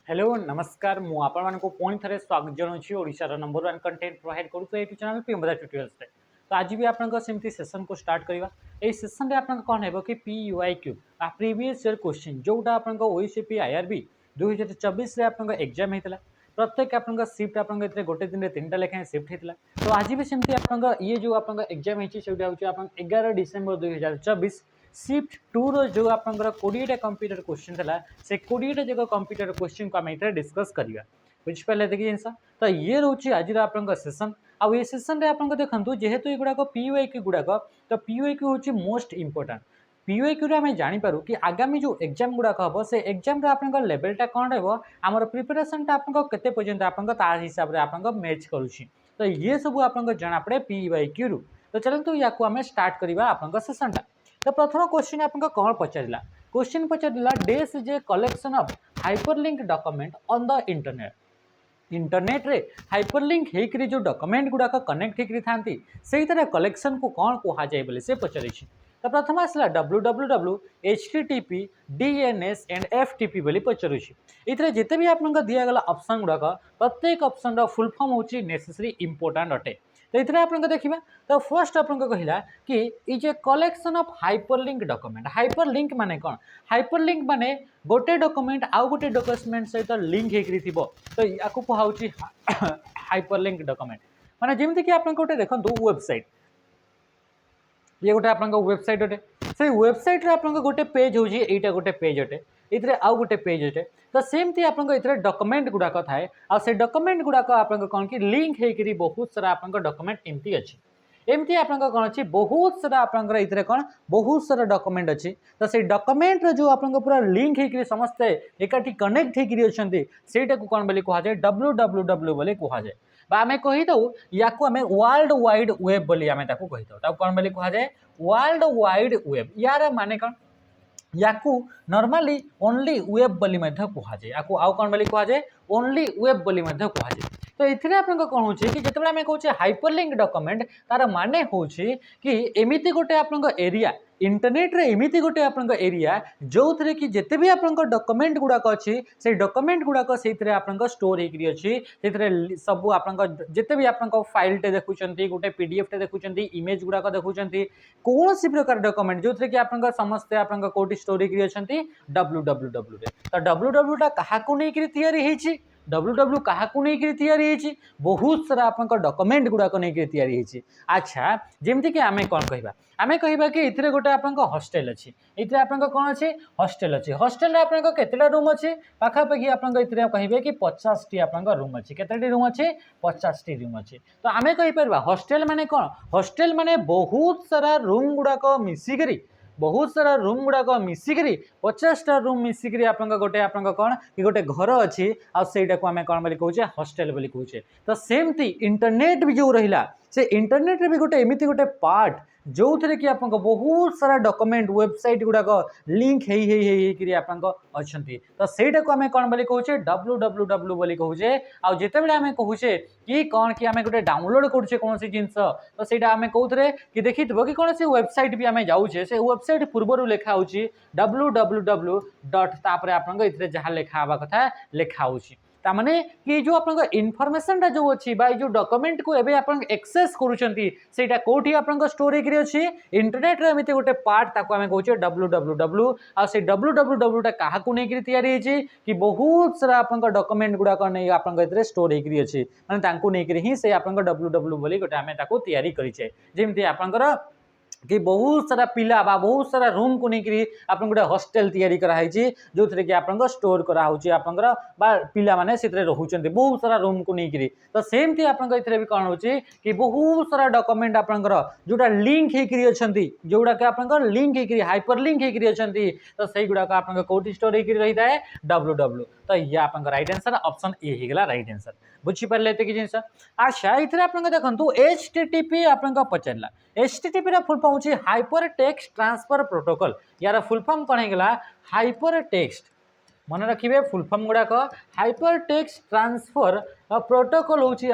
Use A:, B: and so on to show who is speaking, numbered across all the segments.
A: Hello नमस्कार मु आपण मानको पुणी थरे स्वागत जनाऊँ ओडिशार नंबर 1 कंटेंट प्रोवाइड करूँ ये चैनल पिंबदा ट्यूटोरियल्स रे। तो आज भी आपन सेमती सेशन को स्टार्ट करवा। ए सेशन रे आपन कोन हेबो कि पीयूआईक्यू आ प्रीवियस ईयर क्वेश्चन जोटा आपन ओईसीपी आईआरबी 2024 रे आपन एग्जाम हेतला। प्रत्येक आपन शिफ्ट आपन एतरे गोटे दिन रे तीनटा लेखा शिफ्ट हेतला। तो आज भी सेमती आपन ये जो आपन एग्जाम हेची सेटा होची आपन 11 डिसेंबर 2024 शिफ्ट 2 रो जो आपनकर 20टा कंप्यूटर क्वेश्चन थला से 20टा जगह कंप्यूटर क्वेश्चन को हम एटा डिस्कस करिया। बुझ पाले देखि जिंस तो ये रहउची आज रा आपनकर सेशन। आ ये सेशन रे आपनकर देखंतु जेहेतु एगुडा को पीयूआईक्यू गुडा को तो पीयूआईक्यू होची मोस्ट इंपोर्टेंट। पीयूआईक्यू रे हम जानि पारु कि आगामी जो एग्जाम गुडा को हबो से एग्जाम रे आपनकर लेवलटा कोन रहबो हमर प्रिपरेशन टा आपनकर केते पर्यंत आपनकर ता हिसाब रे आपनकर मैच करूची। तो ये सब आपनकर जाना पड़े पीयूआईक्यू रु। तो चलंतु याकू हमें स्टार्ट करिवा आपनकर सेशन टा। तो प्रथम क्वेश्चन आपन कौन पचारा क्वेश्चन पचारा this is a collection of hyperlink document on the internet रे हाइपरलिंक हेकरी जो डॉक्यूमेंट गुड़ाक कनेक्ट हेकरी थांती से कलेक्शन को कौन कह जाए बोले से पचारि। तो प्रथम आसला www http dns and ftp बोली पचारुछि। इतरे जिते भी आपन दिगला ऑप्शन गुड़ाक प्रत्येक ऑप्शन रो फुल फॉर्म होची नेसेसरी इंपोर्टेंट अटे। तो इतने आपन देखा तो फर्स्ट आपन कहला कि is a collection of hyperlink document. Hyperlink माने कौन? हाइपरलिंक माने गोटे डॉक्यूमेंट आउ गोटे डॉक्यूमेंट सहित लिंक हेकरी थिबो तो याकू कहाउची हाइपरलिंक डॉक्यूमेंट। माने जेमति कि आपन गोटे देखंतु वेबसाइट ये गोटे आपन वेबसाइट अटे से वेबसाइट रे आपन गोटे पेज होची एटा गोटे पेज अटे इतरे आउ गोटे पेज अटे। तो सेमती आपन इतरे डॉक्यूमेंट गुड़ाक थाए आ से डॉक्यूमेंट गुड़ाक आपन कौन कि लिंक हेकरी बहुत सारा आपन डॉक्यूमेंट एमती अच्छी एमती आपन कौन अच्छी बहुत सारा आपन इतरे कौन बहुत सारा डॉक्यूमेंट अच्छी। तो से डॉक्यूमेंट जो आपन पूरा लिंक हेकरी समस्ते एकाठी कनेक्ट हेकरी अछंती सेटा को कौन बोली कहा जाए www बोली कहा जाए बा आमे कहि दउ याकू आमे वर्ल्ड वाइड वेब बोली आमे ताकू कहि दउ ता कौन बोली कहा जाए वर्ल्ड वाइड वेब। यार माने कौन याकू नॉर्मली ओनली वेब बोली मध्य कहा जाए याकू आउ कौन बोली कहा जाए ओनली वेब बोली मध्य कहा जाए। तो इथिरे आपन कौन होची कि जेतेबेला हमें कहूचे हाइपरलिंक डॉक्यूमेंट तार माने होची कि एमिति गोटे आपन एरिया इंटरनेट रे एमिति गोटे आपन एरिया जो थरे कि जेते भी आपन डॉक्यूमेंट गुड़ाक अच्छी से डॉक्यूमेंट गुड़ाक से आपन स्टोर हेकरी अच्छी से सब आपन जेते भी आपन फाइल टे देखुचंती गोटे पीडीएफ टे देखुचंती इमेज गुड़ाक देखुचंती कौन सी प्रकार डॉक्यूमेंट जो थरे कि आपन समस्त आपन कोटी स्टोर हेकरी अछंती www रे। तो www टा कहा को नै करी तैयारी हेची www कहा को नै करी तैयारी हेची बहुत सारा आपन डॉक्यूमेंट गुड़ाक नै करी तैयारी हेची। अच्छा जेमति कि आमे कोन कहिबा आमे कहिबा कि इथिरे गोटे आपन हॉस्टल अछि इथिरे आपन कोन अछि हॉस्टल अछि हॉस्टल रे आपन केतेटा रूम अछि पाखा पाखी आपन इथिरे कहिबे कि 50 टी आपन रूम अछि केतेटी रूम अछि 50 टी रूम अछि। तो आमे कहि परबा हॉस्टल माने कोन हॉस्टल माने बहुत सारा रूम गुड़ाक मिसी करी बहुत सारा रूम गुड़ाक मिसिकी 50टा रूम मिसिकी आपन गोटे आपन कौन कि गोटे घर अच्छी आईटा को आम कौन बोली कहूचे हॉस्टल बोली कहूचे। तो सेमती इंटरनेट भी जो रहा से इंटरनेट रे भी गोटे एमती गोटे पार्ट जो थे कि आपन बहुत सारा डॉक्यूमेंट वेबसाइट गुड़ाक लिंक अच्छा तो सहीटा को आम कौन बोली कहूचे www बोली कहूचे। आ जितेबाला आम कहूचे कि कौन कि आम गोटे डाउनलोड करुचे कौन सी जिनस तो सहीटा आम कहते कि देखी कि कौन सी वेबसाइट भी आम जाऊे से वेबसाइट पूर्वर लिखा होची www डॉट तापर आपन इतरे जहाँ लिखा हवा कथा लिखा होची तामाने कि जो आपन इनफॉरमेशन जो अच्छी बा जो डॉक्यूमेंट को एबे आपन एक्सेस करूछंती सेटा कोठी आपन स्टोर हेकरी अछि इंटरनेट रे एमिते गोटे पार्ट ताको हमें कहूचे www आ से www टा काहा को नै करी तैयारी अछि कि बहुत सारा आपन डॉक्यूमेंट गुडा को नै आपन इतरे स्टोर हेकरी अछि माने तांको नै करी ही से आपन www बोली गोटे हमें ताको तैयारी करी छै जेमति आपन कि बहुत सारा पिला बा बहुत सारा रूम को लेकर आप गोटे हॉस्टल तैयारी कराई जो थे कि आप स्टोर कराऊँच आप पिला माने से रोचे बहुत सारा रूम को लेकर। तो सेमती आप भी कौन हो कि बहुत सारा डॉक्यूमेंट आपंकर जोटा लिंक होकर अच्छा जोड़ा कि आप लिंक होकर हाइपर लिंक होकर अच्छा तो सही गुड़ाक आप कौटी स्टोर होकर रही है www। तो ये आप राइट आंसर ऑप्शन ए होगा राइट आंसर बुझीपारे ये जिन। अच्छा ये आप देखो HTTP आप पचारा HTTP रा फुल फॉर्म होची हाइपर टेक्स्ट ट्रांसफर प्रोटोकॉल। यार फुल फॉर्म कौन होगा हाइपर टेक्स्ट मन रखिए फुल फॉर्म गुड़ाक हाइपर टेक्स्ट ट्रांसफर प्रोटोकॉल होची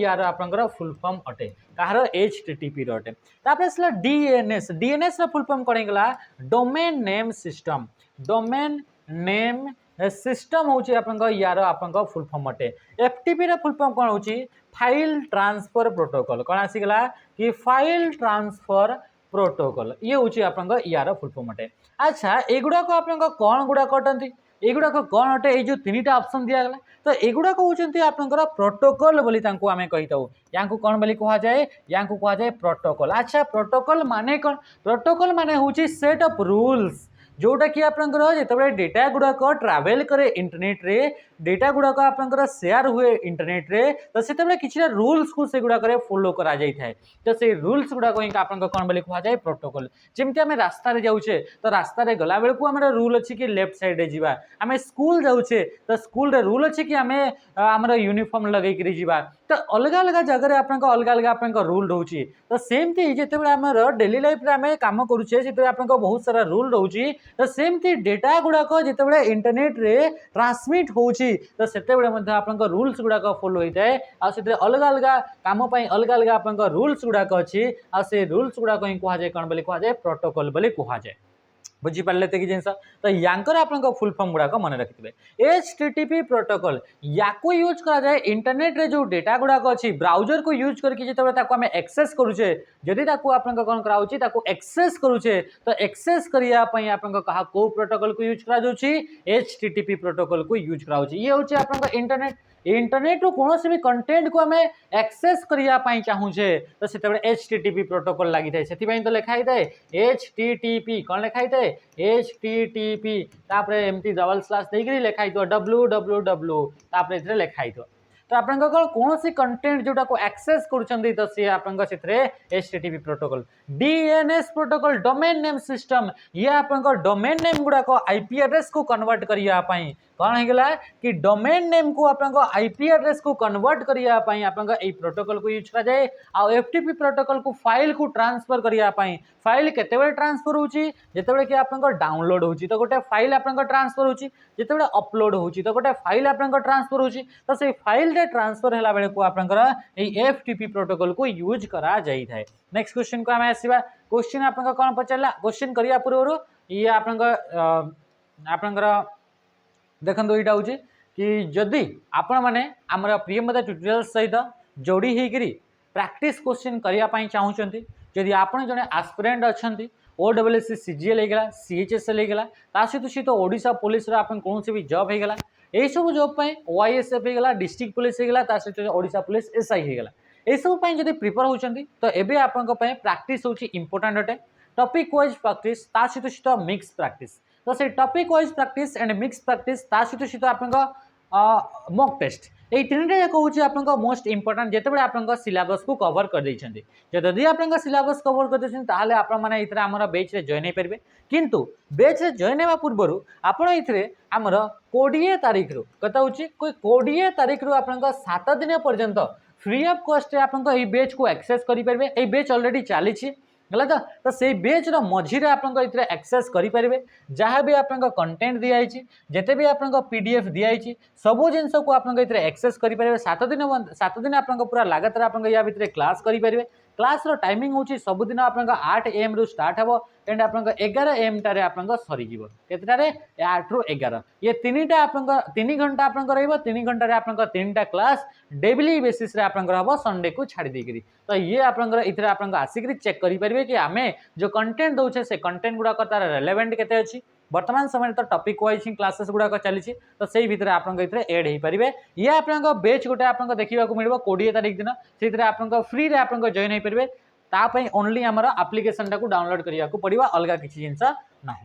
A: यार आपंकर फुल फॉर्म अटे कहार HTTP अटे। तापर आसला DNS रा फुल फॉर्म कौन होगा domain name system domain name system होची आपन यार आपन फुल फॉर्म अटे एफटीपी रा फुल फॉर्म कौन होची फाइल ट्रांसफर प्रोटोकॉल कौन आसीगला कि फाइल ट्रांसफर प्रोटोकॉल ये होची आपन यार फुल फॉर्म अटे। अच्छा एगुडा को आपन कौन गुडा कटंती एगुडा को कौन अटे ए जो तीनटा ऑप्शन दिया गला तो एगुडा को होचंती आपनकर प्रोटोकॉल बोली तांको आमे कहिताउ यांको कौन बोली कहा जाए यांको कहा जाए प्रोटोकॉल। अच्छा प्रोटोकॉल माने कौन प्रोटोकॉल माने होची सेट ऑफ रूल्स जोटा कि आपनकर जेतबे डेटा गुडाक ट्रैवल करे इंटरनेट रे डेटा गुडाक आपनकर शेयर हुए इंटरनेट रे तो सेतबे किछिटा रूल्स को से गुडाक रे फॉलो करा जाई थाए तो से रूल्स गुडाक हिंका आपनकर कोन बोली कहा जाए प्रोटोकॉल। जेमति हमें रास्ता रे जाउछे तो रास्ता रे गला बेल को हमर रूल अछि कि लेफ्ट साइड रे जिबा हमें स्कूल जाउछे तो स्कूल रे रूल अछि कि हमें हमर यूनिफॉर्म लगै करी जिबा तो अलग अलग जगह रे आपनकर अलग अलग आपनकर रूल रहउची तो सेमति जेतेबे हमर डेली लाइफ रे हमें काम करूछे सेते आपनकर बहुत सारा रूल रहउची तो सेमती डेटा गुड़ाक जिते इंटरनेट रे ट्रांसमिट होची तो सेतेबेले मध्ये आपनका रूल्स गुड़ाक फॉलो होता है आ अलग अलग काम अलग अलग आपनका रूल्स गुड़ाक अच्छी आ से रूल्स गुड़ाक ही कहा जाए कौन बोली कहा जाए प्रोटोकॉल बोली कहा जाए बुझीपारे तो जिन तो यांकर आप फुल फॉर्म गुड़ाक मन रखिथे एचटीटीपी प्रोटोकॉल या यूज करा जाए इंटरनेट रे जो डेटा गुड़ाक अच्छी ब्राउजर को यूज करके जिते एक्सेस करूचे जदि कौन कराउची एक्सेस करूचे तो एक्सेस करने कहा को प्रोटोकॉल को यूज करा एचटीटीपी प्रोटोकॉल को यूज कराउची ये होची आपनका इंटरनेट इंटरनेट रो कोनोसी भी कंटेंट को हमें एक्सेस करिया पई चाहूचे तो सेते एचटीटीपी प्रोटोकॉल लागि थाए सेति पई तो लिखाई थाए एचटीटीपी कोन लिखाई थाए एचटीटीपी तापरे एमटी डबल स्लैश देकरी लिखाई तो www तापरे इतरे लिखाई तो आपन कौन सी कंटेंट जोटा को एक्सेस करुछंदी तो सी आपन सेथरे HTTP protocol DNS protocol domain name system ये आपन डोमेन नेम गुडा को आईपी एड्रेस को कन्वर्ट करिया पई कौन हेगला कि डोमेन नेम को आपन आईपी एड्रेस को कन्वर्ट करिया पई आपन ए प्रोटोकॉल को यूज करा जाए आ एफटीपी प्रोटोकॉल को फाइल को ट्रांसफर करिया पई फाइल केतेबेले ट्रांसफर होची जेतेबेले कि आपन डाउनलोड होची तो गोटे फाइल आपन ट्रांसफर होची जेतेबेले अपलोड होची तो गोटे फाइल आपन ट्रांसफर होची तो से फाइल ट्रांसफर है बेले को आपनकर एफटीपी प्रोटोकॉल को यूज करा जाई थाए। नेक्स्ट क्वेश्चन को आमे आसीबा क्वेश्चन आपनका कोन पचला क्वेश्चन करिया पूर्व ये आपनकर देखंतु एटा होची कि जदि आपण माने हमर प्रियमदा ट्यूटोरियल सहित जोड़ी हेकरी प्रैक्टिस क्वेश्चन करिया पई चाहूचंती जदि आपण जने एस्पिरेंट अछंती ओडब्ल्यूएससी सीजीएल हेगला सीएचएसएल हेगला ता सहित ओडिशा पुलिस रा आपण कोनोसी भी जॉब हेगला यही सब जॉब पे ओआईएसएफ होगा डिस्ट्रिक्ट पुलिस होगा सहित ओडिशा पुलिस एसआई होगा यही सब जब प्रिपेयर होती तो एबे आपन प्रैक्टिस होची इंपोर्टेंट अटे टॉपिक वाइज प्रैक्टिस ता सहित मिक्स प्रैक्टिस तो से topic wise practice and mix practice ता सहित आपन मॉक टेस्ट ये तीनटा जाक हूँ आप मोस्ट इंपोर्टेंट जिते बड़े आप सिलेबस को कवर कर देते जदि आप सिलेबस कवर कर देते आम बैच रे जॉइन हो पारे किंतु बैच रे जॉइन होगा पूर्व आमर 20 तारीख रू कथा हूँ कोई 20 तारीख रू आप 7 दिन पर्यंत फ्री ऑफ कॉस्ट आप बैच को एक्सेस करेंगे ये बैच ऑलरेडी चली है तो से बेच मझीरे आप एक्सेस करेंगे जहाँ भी आप कंटेंट दिखाई जिते भी आप पीडीएफ दिखाई सबू जिनस को आप एक्सेस करेंगे 7 दिन आप पूरा लगातार आप या भितर क्लास करेंगे क्लास रो टाइमिंग होची सबुदिन आपन 8 AM रु स्टार्ट हबो एंड आपन 11 AM टारे आपन सरी जीवो केतटारे 8 रु 11 ये तीनटा आपन 3 घंटा आपन रहइबो 3 घंटा रे आपन तीनटा क्लास डेली बेसिस रे आपन हबो संडे को छाड़ी देकरी तो ये आपन इथरे आपन आसिकरी चेक करि परिबे कि आमे जो कंटेंट दोछे से कंटेंट गुडा को तार रिलेवेंट केते अछि वर्तमान समय तो टॉपिक वाइज क्लासेस गुड़ाक चली तो से भीतर आप एड हो पारे ये आप बैच गोटे आप देखा मिले 20 तारीख दिन से आप फ्री रे आप जॉइन हो पारे तापाई ओनली आमर आप्लिकेशन टाक डाउनलोड करने को पड़ा अलग किसी जिनस ना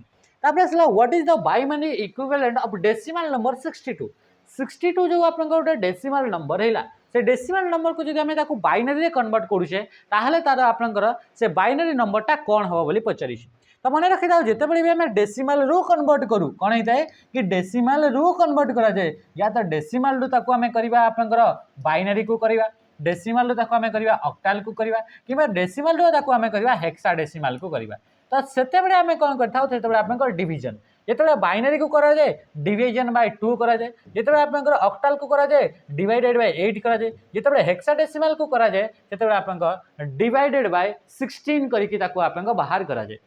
A: what is the binary equivalent of decimal number 62 जो आप डेसिमल नंबर है से डेसिमल नंबर को जब आम बाइनरी कन्वर्ट करुचे तार आपंकर से बाइनरी नंबरटा कौन हम बोली पचारि तो मन रखी था जिते भी आम डेसिमल रू कन्वर्ट करूँ कौन होता है कि डेसिमल रू कन्वर्ट करा जाए या तो डेसिमल रू ताको आम करवा आपंकर बाइनरी को करवा डेसिमल रू ताको आम करवा ऑक्टाल को करवा कि डेसिमल रू ताको आम करवा हेक्साडेसिमल को करवा तो सेते बड़े आम कौन करते आपंकर डिविजन जिते बाइनरी को करा जाए डिविजन बाय 2 करा जाए जिते आपंकर ऑक्टाल को करा जाए डिवाइडेड बाय 8 करा जाए जिते हेक्साडेसिमल को करा जाए सेते आपंकर डिवाइडेड बाय 16 करके ताको आपंकर बाहर करा जाए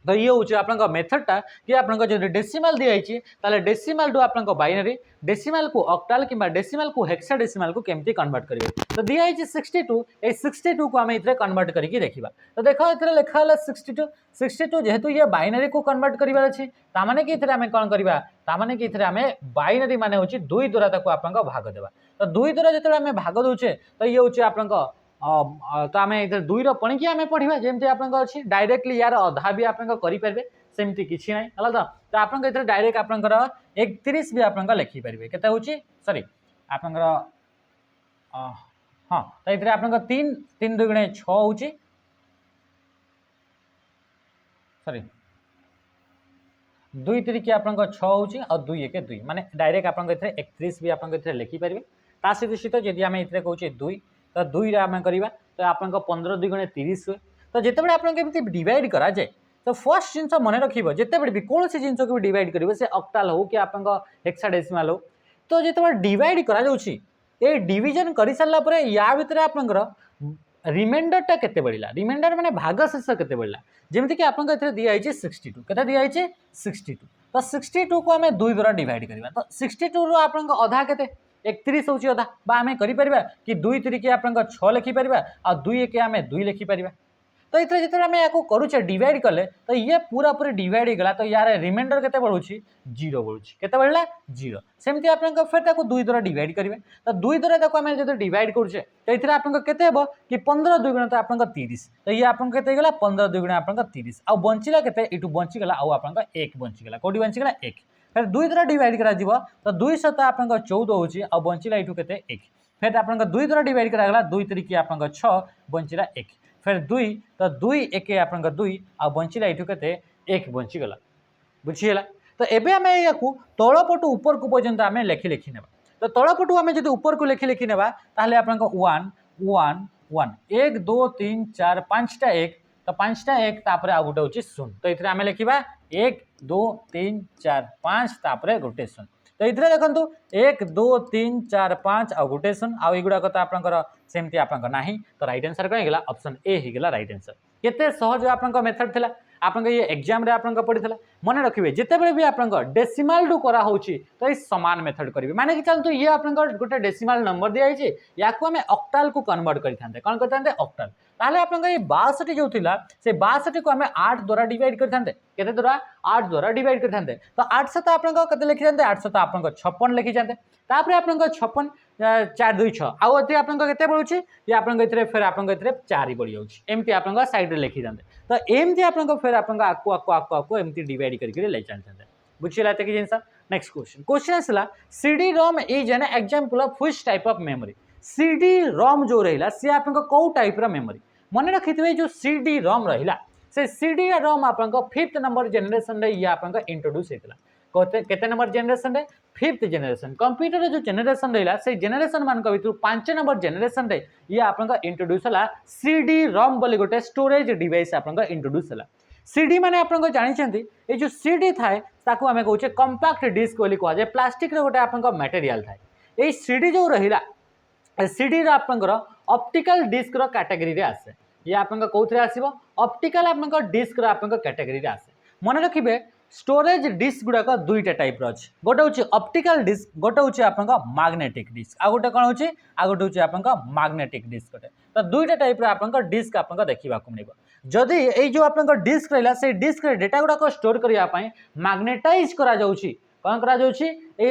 A: तो ये हूँ आप मेथडटा कि आप जो डेसिमाल दिखाई ताले डेसिमाल टू आप बाइनरी डेसिमाल को ऑक्टाल कि डेसिमाल को हेक्साडेसिमाल को केमती कन्वर्ट करेंगे तो दिखाई 62 ये 62 को आम ये कन्वर्ट करके देखा तो देख ये लिखा 62 जेहेतु ये बाइनरी को कन्वर्ट करार अच्छी ताने कि आम कौन करवा ताने कि आम बाइनरी मान हूँ 2 द्वारा आप भाग देवा तो 2 द्वारा जो आम भाग दौचे तो ये हूँ आप तो आम 2 रपणिकी आम पढ़ा जमी आप अच्छी डायरेक्टली यार अधा भी आप करेंगे सेमती किसी ना है तो आप डायरेक्ट आप 31 भी आप लिखिपारे के सॉरी आप हाँ तो ये आप 3 दुगुणे 6 हूँ सॉरी 2 तिरिकी आप 6 हूँ और 2 1 2 माने डायरेक्ट आप 31 भी आप लिखिपारे ता सहित जब आम ये कहे 2 तो 2 आम करवा तो आप 15 दुगुणे 30 हुए तो जिते आप डिवाइड करा जाए तो फर्स्ट जिन मन रखिए जिते भी कौन सी जिन को डिवाइड करेंगे से ऑक्टाल हो कि आप हेक्साडेसिमाल हो तो जिते डिवाइड करा ये डिवीजन कर सारापर या भितर आपंकर रिमाइंडरटा केते बढ़ला रिमाइंडर माने भाग शेष केते बढ़ला जेमती कि आपन एथे दिया है 62 केते दिया है 62 तो 62 को आम 2 द्वारा डिवाइड करवा तो 62 रो आपन अधा केते 31 होची अधा बा आम करि परिबा कि 2 तिरिके आपन 6 लिखि परिबा आ 2 1 आम 2 लिखि परिबा तो ये जो आम या करुचे डिवाइड कले तो ये पूरा पूरी डिवाइड होगा तो यार रिमाइंडर केते बढ़ुची 0 बढ़ुची केते बढ़ला 0 सेमती आप फिर 2 द्वारा डिवाइड करेंगे तो 2 द्वारा आम जो डिवाइड करुचे तो ये आप कि 15 दुगुण तो आप 30 तो ये आप 15 दुगुण आप 30 आ बंचला के यू बंचीगला आप 1 बंचीगला कौटी बंचीगला 1 फिर 2 द्वारा डिवाइड करा तो 2 सत आप 14 होची आ बंचला यू के 1 फिर आप 2 द्वारा डिवाइड करागला 2 तिरिकी आप 6 बंचला 1 फिर 2 तो 2 1 आप 2 आ बंचला यू के 1 बंचीगला बुझीगला तो एबे आम या तलपटू ऊपर को पर्यंत आम लिखि लिखि नेबा तो तलपटू आम जो ऊपर को लिखि लिखि नेबा ताहले आप 1 1 1 1 2 3 4 5टा 1 तो 5टा 1 तापर आ गोटे होची 0 तो इथरे आम लिखिबा 1 2 3 4 5 तापर गोटे 0 तो ये देखो 1 2 3 4 5 आ गोटे 0 आ युड़ाक तो आपंकर सेमती आप नहीं तो राइट आंसर कौन होगा ऑप्शन ए होगा राइट आंसर केते सहज आप मेथड थिला आपन ये एग्जाम रे आपन पढ़ी मन रखिए जिते भी आप डेसिमाल टू करा होची तो ये समान मेथड करेंगे माने कि चलतु ये आप गोटे डेसिमाल नंबर दिखाई या आम ऑक्टाल को कन्वर्ट करते कौन करते ऑक्टाल ताहले आप 62 जो थिला से 62 को आम 8 द्वारा डिवाइड करते केते द्वारा 8 द्वारा डिवाइड करते तो 8 सत आप लिखि जाते 8 सत आप 56 लिखि जाते तापर आप 56 4 2 6 आउ आप बढ़ुची ये आप फिर आप 4 बढ़ी जाऊँगी आप साइड में लिखि जाते तो एमती आप फिर आपको एमती डिवाइड करके ले चलते बुझीला कि जिन नेक्स्ट क्वेश्चन आसला CD ROM is an example of which type of memory CD ROM जो रहा सी आप कौ टाइप मेमोरी मन रखिए जो CD ROM रहा से CD ROM आप 5th नंबर जेनेरेशन रे ये आप इंट्रोड्यूस होता केते नंबर जेनेरेशन रे 5th जेनेरेशन कंप्यूटर जो जेनेरेशन रहा से जेनेरेशन मान भर 5 नंबर जेनेरेशन रे ये आप इंट्रोड्यूस है CD ROM बोली गोटे स्टोरेज डिवाइस आप इंट्रोड्यूस है CD माने आप जानते ये जो CD थाए ताकू आम कहे कंपैक्ट डिस्क बोली कहुए प्लास्टिक गोटे आप मटेरियल थाए ये CD जो रहा CD आपंकर ऑप्टिकल डिस्क कैटेगरी आसे ये आप कौन आसो ऑप्टिकल आप डिस्क कैटेगरी आसे मन रखिए स्टोरेज डिस्क गुड़ाक 2टा टाइप अच्छे गोटे हूँ ऑप्टिकल डिस्क गोटे हूँ आप मैग्नेटिक डिस्क आ गोटे कौन हो आ गोटे हूँ आप मैग्नेटिक डिस्क गोटे तो 2टा टाइप आप डिस्क आप देखा मिल जदि ये जो आप डिस्क रहा से डिस्क डेटा गुड़ाक स्टोर करने मैग्नेटाइज करा कौन करा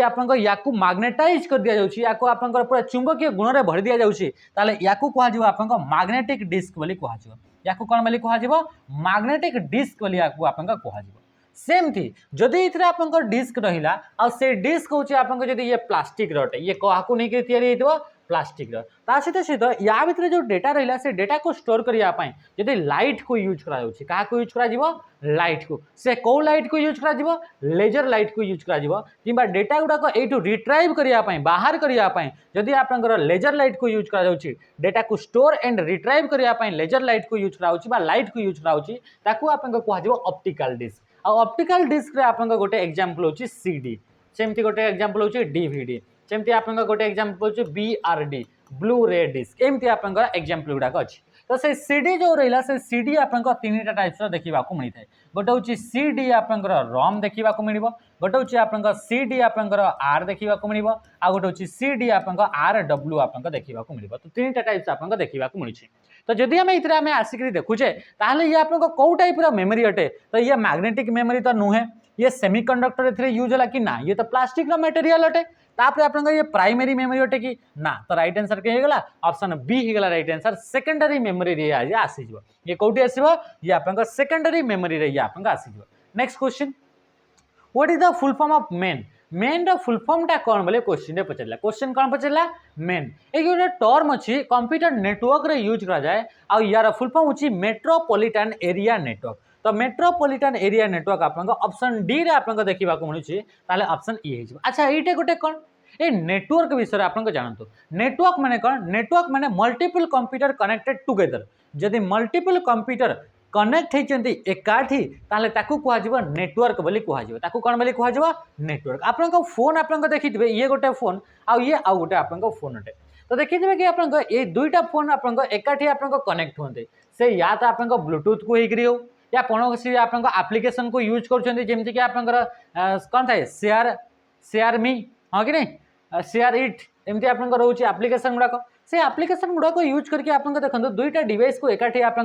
A: आप मैग्नेटाइज कर दिया जाउछि याको आपंकर पूरा चुंबकीय गुण रे भर दिया जाउछि ताले याको कहा जिवो आपंकर मैग्नेटिक डिस्क बोली कहा जिवो याको कोन बोली कहा जिवो मैग्नेटिक डिस्क बोली याको आपंकर कहा जिवो सेम थी जदि इथरे आपंकर डिस्क रहिला आ से डिस्क होछि आपंकर जदि ये प्लास्टिक रटे ये काहाको नै के तयारी हेतबो प्लास्टिक ता सहित या भितर जो डेटा रहा से डेटा को स्टोर करने जदि लाइट को यूज करा यूज कर लाइट को से कौ लाइट को यूज करा लेजर लाइट को यूज करा डेटा गुड़ाक यू रिट्राइव करने बाहर करने जदि आप लेजर लाइट को यूज करा डेटा को स्टोर एंड रिट्राइव करने लेजर लाइट को यूज करा लाइट को यूज करा कह ऑप्टिकल डिस्क आ ऑप्टिकल डिस्क रे आप गोटे एग्जांपल होची CD सेमती गोटे एग्जांपल होची DVD सेमती आप गोटे एग्जांपल होची BRD ब्लू रे डिस्क एमती आप एग्जांपल गुड़ाक अच्छी तो से सीडी जो रहा से सीडी आपंक तीन टाइप्स देखा मिलता है गोटे हूँ सीडी आपंकर रम देखा मिल गोटे हूँ आपंक सीडी आपंकर आर देखा मिल आ गोटे हूँ सीडी आपंक आर डब्ल्यू आपंक देखा मिल तो तीन टाइप्स आपंक देखा मिली तो जदि आम ये आसिक देखुचे ताहले ये आपंक कौ टाइप मेमोरी अटे तो ये मैग्नेटिक मेमोरी तो नुहे ये सेमीकंडक्टर यूज है कि ना ये तो प्लास्टिक मटेरियल अटे तापर आप ये प्राइमरी मेमोरी अटे कि ना तो राइट आंसर के होगा ऑप्शन बी होगा राइट आंसर सेकेंडरी मेमोरी रे आज आसीज ये कौटी आसो ये आप सेकेंडरी मेमोरी रे आप आसीज next question what is the full form of MAN MAN रो फुल फॉर्म टा कौन बोले क्वेश्चन रे पचरला क्वेश्चन कौन पचरला मेन एक गोटे टर्म अच्छी कंप्यूटर नेटवर्क रे यूज करा जाए आ यार फुल फॉर्म होची मेट्रोपॉलिटन एरिया नेटवर्क तो मेट्रोपॉलिटन एरिया नेटवर्क आपन ऑप्शन डी रे आपन देखा मिलूँ ताले ऑप्शन ए हो अच्छा ये गोटे कौन ये नेटवर्क विषय आपन जानतु नेटवर्क माने कौन नेटवर्क माने मल्टीपल कंप्यूटर कनेक्टेड टुगेदर जदि मल्टीपल कंप्यूटर कनेक्ट होती एकाठी ताले ताकू कहुआ नेटवर्क बोली कहुआ कौन बोली कहुआ नेटवर्क आपन फोन आपन देखिए ये गोटे फोन आउ गोटे आपन फोन अटे तो देखिए कि आपन ये दुईटा फोन आपन एकाठी आपन कनेक्ट होते से या तो आपन ब्लूटूथ को होकर हो या कौन सी आप आप्लिकेसन को यूज करमती कि आप कौन थाए शेयर मी हाँ कि नहीं शेयर इट एमती आप रोचे आप्लिकेसन गुड़ाक से आप्लिकेसन गुड़ाक यूज करके आप देखो दुईटा डिवाइस को एकाठी आप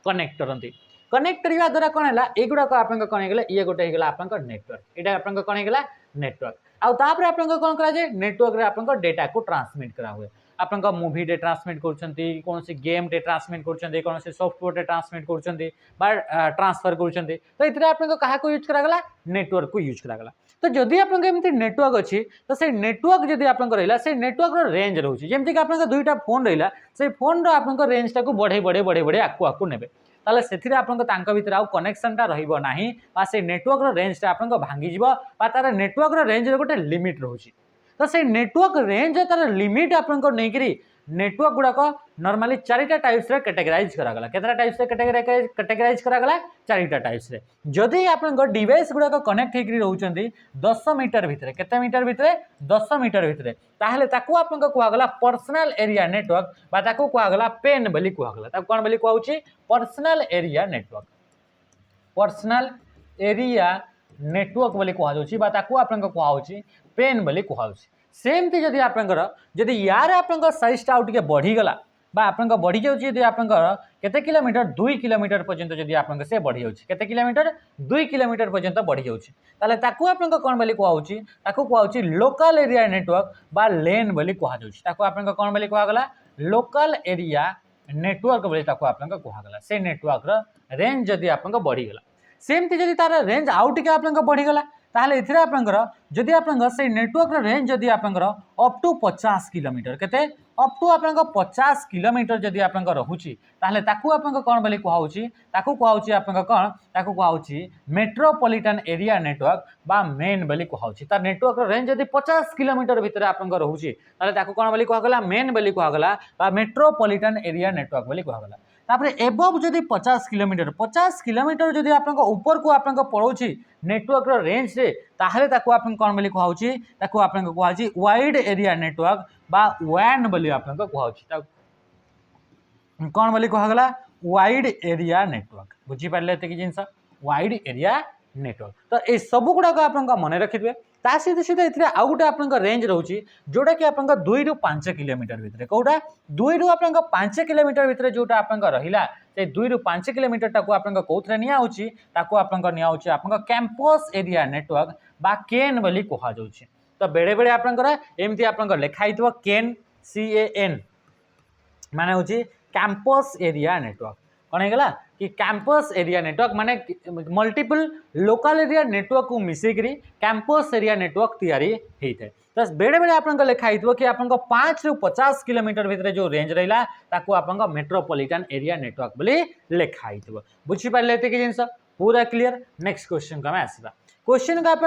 A: कनेक्ट करती कनेक्ट करने द्वारा कौन है ये गुड़ाक आप कौन होगा ये गोटे होगा आप नेटवर्क यहाँ आप कौन होगा नेटवर्क आउे आप कौन कराए नेटवर्क आप डेटा को ट्रांसमिट करा हुए आप मूवी डे ट्रांसमिट कर कौन सी गेम डे ट्रांसमिट कर कौन सी सॉफ्टवेयर डे ट्रांसमिट कर ट्रांसफर कर तो ये आप क्या यूज करागला नेटवर्क को यूज करागला तो जदि आप नेटवर्क अच्छी तो से नेटवर्क जदि आप रहा से नेटवर्क रेंज रोचे जमीक आप दुईटा फोन रहा से फोन आप रेंज टाक बढ़े बढ़े बढ़े बढ़े आकू ने ताले से आपको भितर आउ कनेक्शनटा रहा से नेटवर्क रेंजटा आप भांगी तार नेटवर्क रेंज गोटे लिमिट रोचे तो से नेटवर्क रेंज तार लिमिट आप नेटवर्क गुड़ाक नॉर्मली चारिटा टाइप्स रे कैटेगराइज करागला केतरा टाइप्स रे कैटेगराइज करागला चारिटा टाइप्स रे जदि आप डिवाइस गुड़ाक कनेक्ट होकर रोचंती 10 मीटर भितर केते मीटर भितर 10 मीटर भितर ताहले ताकू आपन कहगला पर्सनल एरिया नेटवर्क बा ताकू कहगला पेन बोली कहगला ताकू कोन बोली कहउची personal area network personal area network बोली कहउची बा ताकू आपन कहउची पेन बोली कहउची सेमती जदि आपंकर जदि यार आपंकर साइजटा आउ टिके बढ़ीगला बा आपंकर बढ़ी जाउची जदि आपंकर केते किलोमीटर 2 किलोमीटर पर्यंत जदि आपंकर से बढ़ी जाउची केते किलोमीटर 2 किलोमीटर पर्यंत बढ़ी जाउची ताले ताकू आपंकर कोन बोली कहउची ताकू कहउची लोकल एरिया नेटवर्क बा लेन बोली कहा जाउची ताकू आपंकर कोन बोली कहगला लोकल एरिया नेटवर्क बोली ताकू आपंकर कहगला से नेटवर्क रो रेंज जदि आपंकर बढ़ीगला सेमती जदि तार रेंज आउ टिके आपंकर बढ़ीगला ताहले इथिरे आपंकर जदि आपंकर से नेटवर्क रेंज जदि आपंकर अप टू 50 किलोमीटर केते अप टू आपंकर 50 किलोमीटर जदि आपंकर रहुची ताहले ताकू आपंकर कोन बोली कहउची ताकू कहउची आपंकर कोन ताकू कहउची मेट्रोपॉलिटन एरिया नेटवर्क बा मेन बोली कहउची तार नेटवर्क रेंज जदि 50 किलोमीटर भितर आपंकर रहुची ताहले ताकू कोन बोली कहगला मेन बोली कहगला बा मेट्रोपॉलिटन एरिया नेटवर्क बोली कहगला तापर एबव जदि 50 किलोमीटर जदि आपन ऊपर को आपन पड़ोची नेटवर्क रो रेंज रे ताहले ताकू आपन कोन बोली कहउची ताकू आपन कहउची वाइड एरिया नेटवर्क बा WAN बोली आपन कहउची कोन बोली कहगला वाइड एरिया नेटवर्क बुझी पारले एते की जिंस वाइड एरिया नेटवर्क तो ए सब गुडा को आपन मन रखिबे ता सीधे सीधे इतने आउ गोटे आप रेंज रोचे जोटा कि आप 2 ରୁ 5 किलोमीटर भितर कौटा 2 ରୁ 5 किलोमीटर भितर जोटा आप रहा से 2 ରୁ 5 किलोमीटर टाक आप कौन नियाऊँगी ताको आप नियाऊँगी आप कैंपस एरिया नेटवर्क बा केन बोली कह तो बेले बेले आपमती आप लिखाई केन CAN माने हूँ कैंपस एरिया नेटवर्क कौन होगा कि कैंपस एरिया नेटवर्क माने मल्टीपल लोकल एरिया नेटवर्क को मिसेकरी कैंपस एरिया नेटवर्क तैयारी होता है तो बेले बेले आप लिखाई कि आप 5 ରୁ 50 किलोमीटर भितर जो रेंज रहा ताकू आप मेट्रोपॉलिटन एरिया नेटवर्क बोली लिखाई बुझीपारे ये जिन पूरा क्लीयर नेक्स्ट क्वेश्चन को आम आसवा क्वेश्चन को आप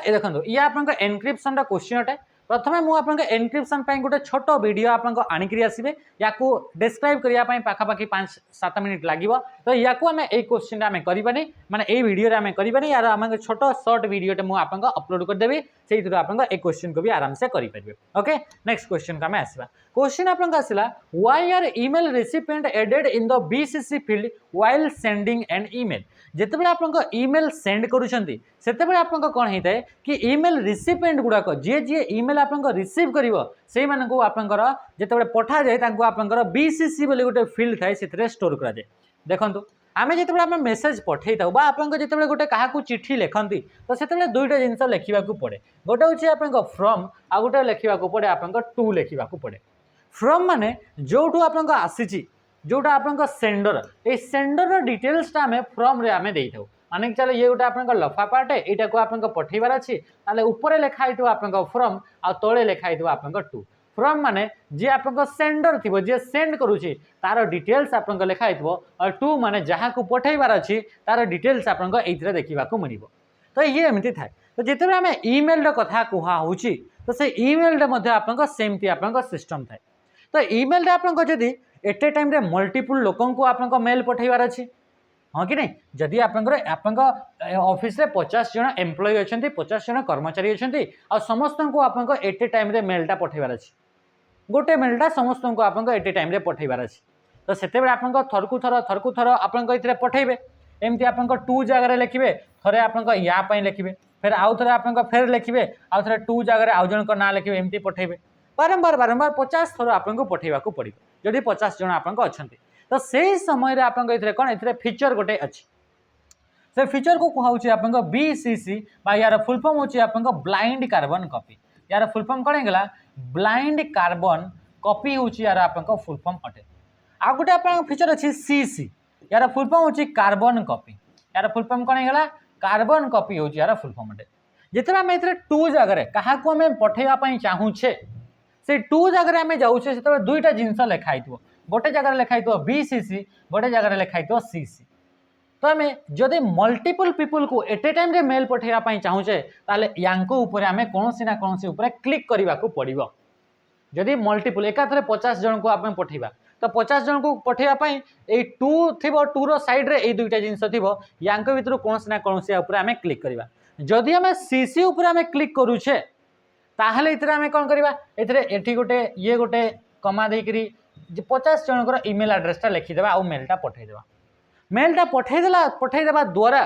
A: देखो ये आप एनक्रिप्शन क्वेश्चन अटे प्रथमे मु आपन एनक्रिप्शन गोटे छोट वीडियो आपन आणिक आसबे या डिस्क्राइब करने पाखापाखि 5-7 मिनिट लगे। तो या आम ए क्वेश्चन आम करवानी माने ए वीडियो आम करवानी यार आम छोट सर्ट वीडियोटे मुझे अपलोड करदेवी से आप ए क्वेश्चन को भी आराम से करेंगे। ओके नेक्स्ट क्वेश्चन को आम आसवा। क्वेश्चन आपन आसला why are email recipient added in the BCC field while sending an email. जिते आप ईमेल सेंड करुँच से आप कौन होता है कि ईमेल रिसिपिएंट गुड़ाक जी जी ईमेल आप रिसीव कर से आपंकर जिते पठा जाए आपंकर बीसीसी बोली गोटे फील्ड थाए से स्टोर कराए। देखो आम जिते आम मेसेज पठे था आप जिते गोटे क्या चिठी लिखती तो से दुईटा जिन लिखा पड़े गोटे हूँ आप फ्रम आ गोटे लिखा पड़े आप टू लिखा पड़े। फ्रम माने जो आप आसी जोटा आप सेंडर ये सेंडर डिटेल्स आम फ्रम रे आम दे था माने चलो ये गोटे आप लफाफाटे यहाँ को आप पठेबार अच्छी ताले ऊपर लिखाई आप फ्रम आ तले लिखाई आप टू। फ्रम माने जी आप सेंडर थी जी सेंड करुच्ची तार डिटेल्स आप लिखाई और टू माने जहाँ को पठेबार अच्छी तार डिटेल्स आप देखा मिल। तो ये एमती थाए। तो जिते आम ईमेल कथा कहूँ तो से ईमेल सेमती आप सिस्टम थाए। तो ईमेल आपदी एट ए टाइम मल्टीपल लोक आप मेल पठेबार अच्छी हाँ कि नहीं जदि आप ऑफिस रे 50 जन एम्प्लॉय अच्छा 50 जन कर्मचारी अच्छा आ समस्त को आप एट ए टाइम मेलटा पठेबार अच्छी गोटे मेलटा समस्त को आप एट ए टाइम पठेबार अच्छी। तो से आप थरकू थर आप पठेबे एमती आप टू जगह लिखे थे आप या लिखे फिर आउ थे आप फेर लिखे आउ थे टू जगह आउ जन ना लिखे एमती पठेबे बारंबार बारंबार 50 थर आपको पठेबा पड़ो जदि 50 जन आप अच्छा। तो से समय आप कौन ए फीचर गोटे अच्छी से फीचर को कहूँ आप बीसीसी यार फुल फॉर्म हूँ आप ब्लाइंड कार्बन कॉपी यार फुल फॉर्म कौन होगा ब्लाइंड कार्बन कॉपी हूँ यार आप फुल फॉर्म अटे। आ गोटे आप फीचर अच्छी सीसी यार फुल फॉर्म हूँ कार्बन कॉपी यार फुल फॉर्म कौन होगा कार्बन कॉपी हूँ यार फुल फॉर्म अटे। जिते आम ए टू जगह क्या आम पठेवाई चाहूचे से टू जगह आम जाऊे से दुईटा जिनस लिखाई गोटे जगह लिखाई बीसीसी गोटे जगह लिखाई सीसी। तो आम जदि मल्टीपल पीपल को एट ए टाइम मेल पठेवाई चाहूचे ताले यांको ऊपर आम कौन ना कौन ऊपर क्लिक करने को पड़ो। जदि मल्टीपल एकाथरे 50 जन को आप पठेबा तो 50 जन को पठेवाई ये टू थी टूर सैड्रे ये दुईटा जिनस थी यांको भर कौन ना कौन आम क्लिक करवा। जदि आम सीसी उपर आम क्लिक करुचे ताहले इतरे आम कौन करवा एठी गोटे ये गोटे कमा देकरी 50 जनकर ईमेल एड्रेसटा लिखिदेवा आउ मेलटा पठेदेवा। मेलटा पठेदेवा द्वारा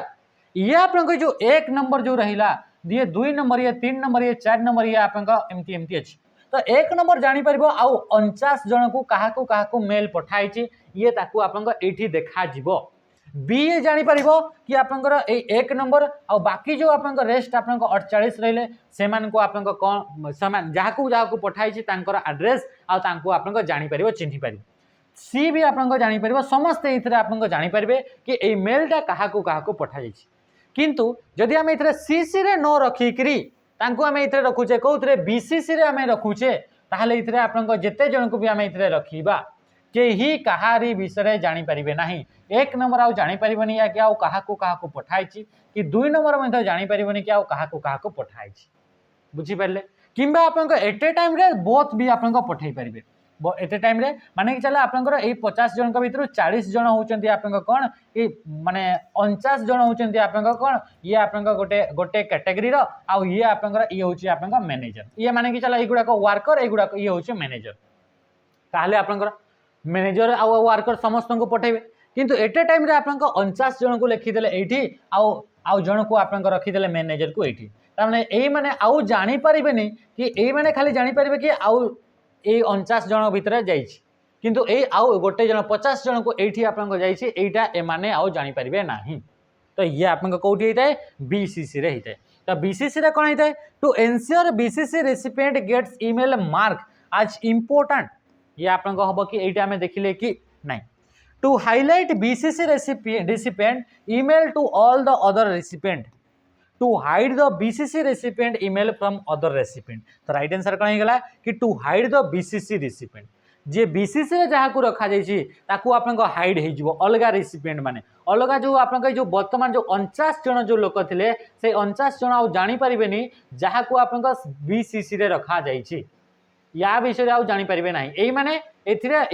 A: ये आप जो एक नंबर जो रहा ये 2 नंबर ये 3 नंबर ये 4 नंबर ये आप एमती एमती अच्छी। तो एक नंबर जापर आउ 49 जन को क्या मेल पठाई ये आप देखा बी ये जापर कि आपंकर एक नंबर आ बाकी जो आप रेस्ट आप 48 रही से कौन जहाँ को पठाई आड्रेस आप जापर चिन्हीपर सी भी आप जापर समस्ते ये आप जापर कि ये मेलटा क्या पठाई। किंतु जदि आम ये सीसी रे न रखिकी आम ये रखुचे कौन बीसीसी रे आम रखुचे ताहले ये आप जिते जन को भी आम ये रखा केही कहारी विषय जानीपारे ना। एक नंबर आउ जानीपारे या कि आउ क्या पठाई कि 2 नंबर जानीपारे कि आउ क्या पठाई बुझीपारे कि आप एट ए टाइम बोथ भी आप पठे पारे एट ए टाइम माने कि चलो आपंकर 50 जन भर 40 जन होती आप कौन ये माने 49 जन होती आप कौन ये आप गोटे गोटे कैटेगरी आउ ये आपंकर ये हूँ आप मैनेजर ये माने कि चलो युड़ाक वर्कर युड़ाक ये हूँ मैनेजर ताहले आपंकर मैनेजर आउ वर्कर समस्त को पठेबे किंतु एट ए टाइम आप 49 जन को लिखिदे ये आउ जन को आप रखीदे मैनेजर को ये तार यही मैंने आउ जानीपारे कि यही मैंने खाली जानीपारे कि आउ ये 49 जन भितर किंतु ये आउ गोटे जन 50 जन को ये आपटा एमाने आउ जानीपारे ना। तो ये आप कौटी होता है बीसीसी रे होता है। तो बीसीसी रे कौन होता है to ensure BCC recipient gets email mark आज इम्पोर्टेंट ये आप हम कि ये आम देखिले कि नहीं to highlight BCC recipient email to all the other recipient to hide the BCC recipient email from other recipient. तो राइट आंसर कौन होगा कि to hide the BCC recipient जे बीसीसी जहाँ को रखा जाइए आप हाइड हो अलग रेसिपिएंट माने अलग जो आप जो बर्तमान जो 49 जन जो लोक थे से 49 जन आउ जानीपारे जहाँ को आप बीसीसी रे रखा जाइए या विषय आउ जानीपारे ना यही मैंने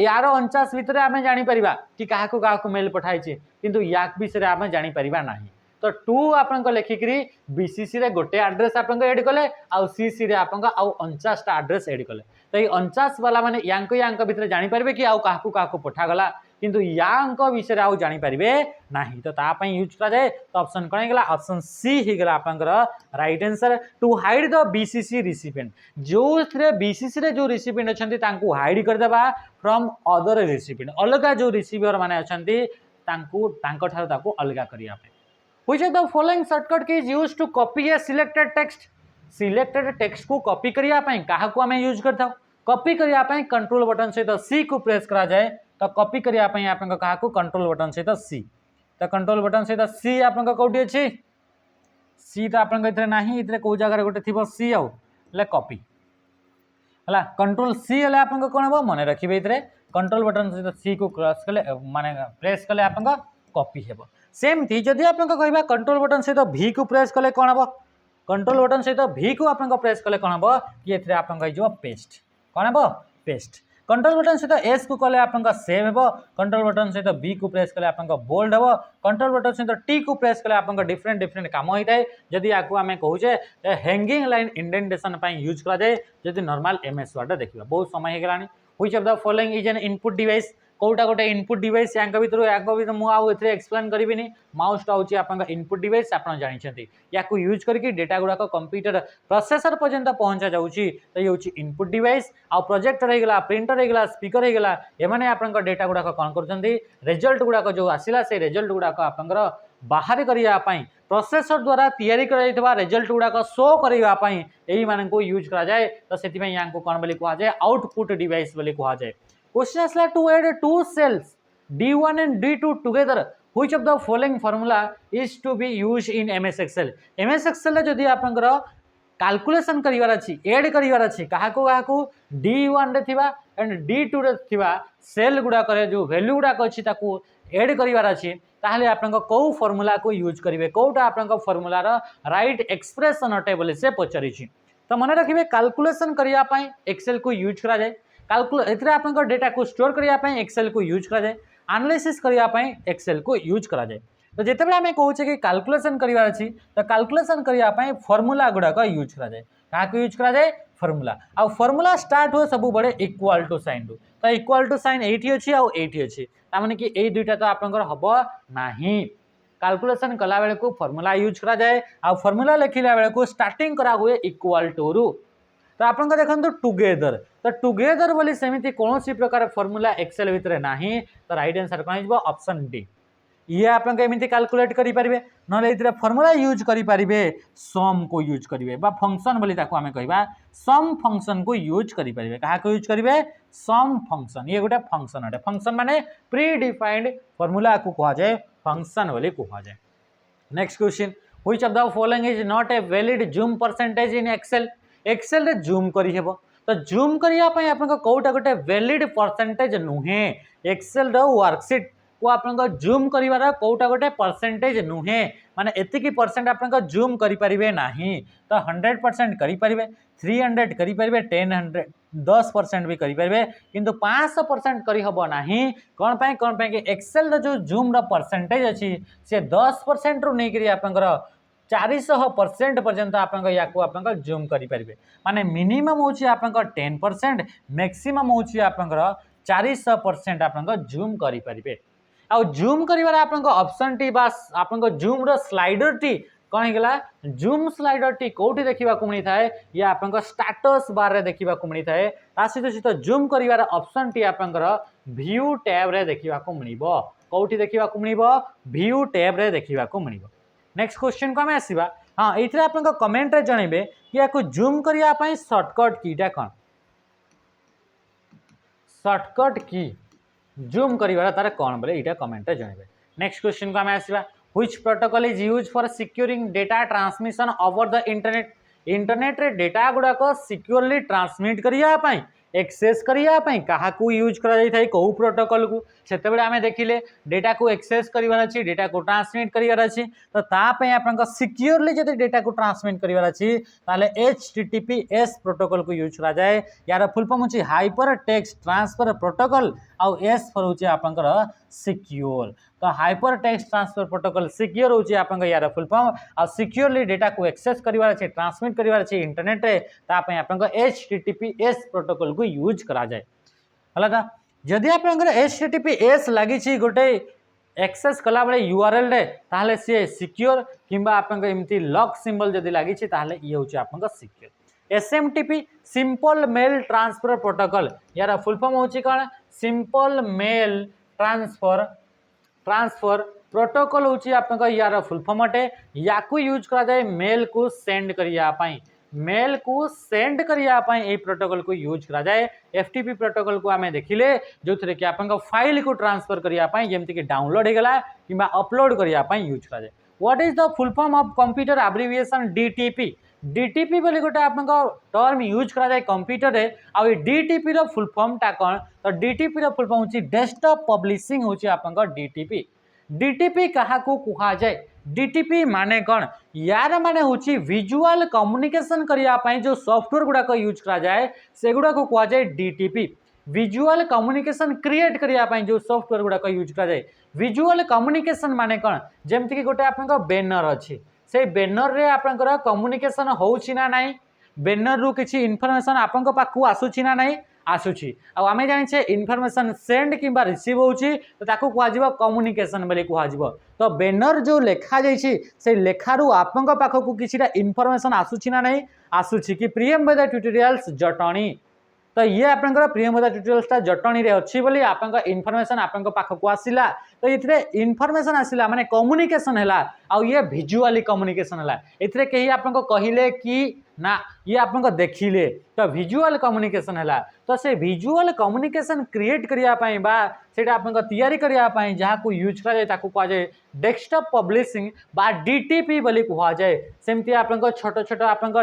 A: यार 49 भितर आम जापर कि क्या मेल पठाई किंतु या विषय आम जापर ना तो 2 आप लिखिकी बीसीसी रे गोटे आड्रेस आप एड कले आउ सीसी रे आप 49 आड्रेस एड कले तो ये 49 वाला मैंने या भितर जानीपारे कि आउ क्या पठागला किंतु या विषय आउ जानीपारे ना तो तापाई यूज कराए तो ऑप्शन कौन होगा ऑप्शन सी होगा आपंकर right answer to hide the BCC recipient जो बीसीसी रे जो रिसिपिएंट अच्छा हाइड करदेबा फ्रॉम अदर रिसिपिएंट अलग जो रिसीवर माने अच्छा अलग करने Which of the following shortcut key is used to copy a selected text? Selected text को copy करिया पाएं कहाँ को हमें यूज करता हूँ कॉपी करिया पाएं कंट्रोल बटन से तो सी को प्रेस करा जाए तो कॉपी करिया पाएं आप कहाँ को कंट्रोल बटन से तो सी तो कंट्रोल बटन से तो सी आप कौटी अच्छी सी तो आप नहीं इतने कौ जगह गोटे थी सी आउ कॉपी है कंट्रोल सी है आप कौन हम मन रखिए ये कंट्रोल बटन सहित सी को क्रॉस कले माने प्रेस कले आप कॉपी हे सेमती जदि आप कह कंट्रोल बटन सहित भी को प्रेस कले कौन हम कंट्रोल बटन सहित भी को आप प्रेस कले कौन हम कि ये आप पेस्ट कौन हम पेस्ट कंट्रोल बटन सहित एस को कले आप सेव हे कंट्रोल बटन सहित बी को प्रेस कले आप बोल्ड हे कंट्रोल बटन सहित टी को प्रेस कले आप डिफरेंट डिफरेंट काम होता है जदि आपको आम कहूचे हैंगिंग लाइन इंडेंटेशन यूज कराए जदि नॉर्मल एमएस वर्ड देखा बहुत समय होगा which of the following is an input device कौटा गोटे इनपुट डिवाइस या भर मुझे एक्सप्लेन करी माउस टा हूँ आप इनपुट डिवाइस आप जानते या यूज करके डेटा गुड़ाक कंप्यूटर प्रोसेसर पर्यंत पहुंचा जाऊँगी तो ये हूँ इनपुट डिवाइस आ प्रोजेक्टर होगा प्रिंटर होगा स्पीकर होगा एमाने आप डेटा गुड़ाक कौन कर रिजल्ट गुड़ाक जो आसला से रिजल्ट गुड़ाक आप बाहर करने प्रोसेसर द्वारा तैयारी करा रिजल्ट गुड़ाक शो करने यही मान को यूज कराए तो से कौन बोली कहुए आउटपुट डिवाइस बोली कहुए क्वेश्चन आसला to add to cells D1 and D2 together which of the following formula is to be used in MS Excel MS Excel जदि आपंकर कैलकुलेशन करिवार अछि ऐड करिवार अछि काहाको D1 रे थिबा एंड D2 रे थिबा सेल गुडा करे जो वैल्यू गुडा अछि ताकू ऐड करिवार अछि ताहले आपंक को फार्मूला को यूज करिवे कोटा आपंक फार्मूला रा राइट एक्सप्रेशन अटे बोले से पचारि छि तो मन रखिबे कैलकुलेशन करिया पई एक्सेल को यूज करा जाय कैलकुलेटर आप डेटा को स्टोर करने एक्सेल को यूज कराए एनालिसिस करने एक्सेल को यूज कराए तो जितेबाला आम कहूचे कि कैलकुलेशन करार अच्छी तो कैलकुलेशन करने फॉर्मूला गुड़ाक यूज कराए क्या यूज कराए फॉर्मूला आ फॉर्मूला स्टार्ट हुए सब बड़े इक्वाल टू साइन रु तो इक्वाल टू साइन एटी अच्छी आईटी अच्छी ताने कि यही दुईटा तो आपंकर हम ना कैलकुलेशन कला बेले को फॉर्मूला यूज कराए आ फॉर्मूला लिखला बेले को स्टार्टिंग करा हुए इक्वाल टू रु तो आप देखो टुगेदर तो टुगेदर बोली सेमिति कौन सी प्रकार फॉर्मूला एक्सेल भितर ना तो राइट आंसर कौन हो ऑप्शन डी ये आप कैलकुलेट करेंगे ना फॉर्मूला यूज करेंगे सम को यूज करेंगे फंक्शन बोली आम कह सम फंक्शन को यूज करेंगे क्या यूज करेंगे सम फंक्शन ये गोटे फंक्शन अटे फंक्शन माने प्री डिफाइंड फॉर्मूला को कहुए फंक्शन बोली कहुए next question which of the following is not a valid zoom percentage in Excel Excel रे जूम करी हेबो तो जूम करिया पई आपन कोटा गोटे वैलिड परसेंटेज नुहे एक्सेल रो वर्कशीट को आपन जूम करिवार कोटा गोटे परसेंटेज नुहे माने एतिकी परसेंट आपन जूम करि परिबे नाही तो 100% करि परिबे 300 करि परिबे 10% भी करि परिबे किंतु 500% करि हबो नाही कोन पई कि एक्सेल रो जो जूम रो परसेंटेज अछि से 10% रो नै करी आपन 400% पर्यंत आप जूम करेंगे माने मिनिमम हूँ आप 10% मैक्सिमम हूँ आप 400% आप जूम करेंगे आ जूम कर ऑप्शन टी बास आप जूम रो स्लाइडर टी कौन होगा जूम स्लाइडर टी कौटी देखा मिलता है ये आप स्टाटस बार रे देखा मिलता है सहित सहित जूम कर ऑप्शन टी आप व्यू टैब रे देखा मिल कौटी देखा मिल व्यू टैब रे देखा मिल नेक्स्ट क्वेश्चन को आम आसवा हाँ ये आप कमेंट रे जनइबे कि आपको जूम करने शॉर्टकट कीटा कौन शॉर्टकट की जूम करिवार तार कौन बोले यहाँ कमेंट रे जनइबे नेक्स्ट क्वेश्चन को आम आसवा which protocol is use for securing data transmission over the internet internet रे डेटा गुड़ाक सिक्योरली ट्रांसमिट करने एक्सेस करने क्या यूज कर कौ प्रोटोकॉल को से आम देखिले डेटा को एक्सेस करार अच्छी डेटा को ट्रांसमिट करार अच्छी तो तापाई आप सिक्योरली जब डेटा को ट्रांसमिट करार अच्छी HTTPS प्रोटोकॉल को यूज करा जाए यार फुल फॉर्म होची हाइपर टेक्स्ट ट्रांसफर प्रोटोकॉल आउ एस फॉर होची आपनकर सिक्योर तो hyper text transfer protocol secure होची आपनकर यार फुल फॉर्म आ सिक्योरली डेटा को एक्सेस करार अच्छी ट्रांसमिट करार अच्छी इंटरनेट रे तापाई आपनकर HTTPS प्रोटोकॉल को यूज करा जाए हला जदि आपनकर HTTPS लागी गोटे एक्सेस कला बेले URL रे ताहले सी सिक्योर किंबा आपनकर एमती लॉक सिंबल जदि लागी ताहले ये होची आपनकर secure SMTP simple mail transfer protocol यार फुल फॉर्म होची कौन सिंपल मेल ट्रांसफर प्रोटोकॉल होची आपनकर यार फुल फॉर्म अटे या को यूज करा जाए मेल को सेंड करिया पाई मेल को सेंड करने प्रोटोकॉल को यूज करा जाए FTP प्रोटोकॉल को आम देखिले जो थे कि आप फाइल को ट्रांसफर करने जमती कि डाउनलोड होगा कि अपलोड करने यूज करा जाए what is the full form of computer abbreviation DTP बोली गोटे आप टर्म यूज करा जाए कंप्यूटर रे आ DTP रो फुल फॉर्म टा कौन तो DTP रो फुल फॉर्म होची डेस्कटॉप पब्लिशिंग होची आपनका DTP कहा को कुहा जाए DTP माने कौन यार माने होची विजुअल कम्युनिकेशन करिया पाई जो सॉफ्टवेयर गुडा को यूज करा जाए से गुडा को कुहा जाए DTP विजुअल कम्युनिकेशन क्रिएट करिया पाई जो सॉफ्टवेयर गुडा को यूज करा जाए विजुअल कम्युनिकेशन माने कौन जेमति कि गोटे आपनका बैनर अछि से बैनर रे आपनकर कम्युनिकेशन होउछि ना नाही बैनर रु किछि इन्फॉर्मेशन आपनका पाखु आसुछि ना नाही आसुछि आ आमे जानिछे इन्फॉर्मेशन सेंड किंबा रिसीव होउछि तो ताकू कुआ जिवो कम्युनिकेशन बोली कुआ जिवो तो बैनर जो लेखा जाइछि से लेखारु आपनका पाखु किछिटा इन्फॉर्मेशन आसुछि ना नाही आसुछि कि प्रियम वेदा ट्यूटोरियल्स जटणी तो ये आपनकर प्रियम वेदा ट्यूटोरियल्स जटणी रे अछि बोली आपनका इन्फॉर्मेशन आपनका पाखु आसिला तो इथरे इन्फॉर्मेशन आसिला माने कम्युनिकेशन हैला आ ये विजुअली कम्युनिकेशन हैला इथरे केही आपनका कहिले कि ना ये आपनका देखिले तो विजुअल कम्युनिकेशन हैला तो से विजुअल कम्युनिकेशन क्रिएट करिया पाई बा सेटा आपनका तैयारी करिया पाई जहा को यूज करा जाय ताकू कहा जाय डेस्कटॉप पब्लिशिंग बा DTP बोली कहा जाय सेमती आपनका छोटो छोटो आपनका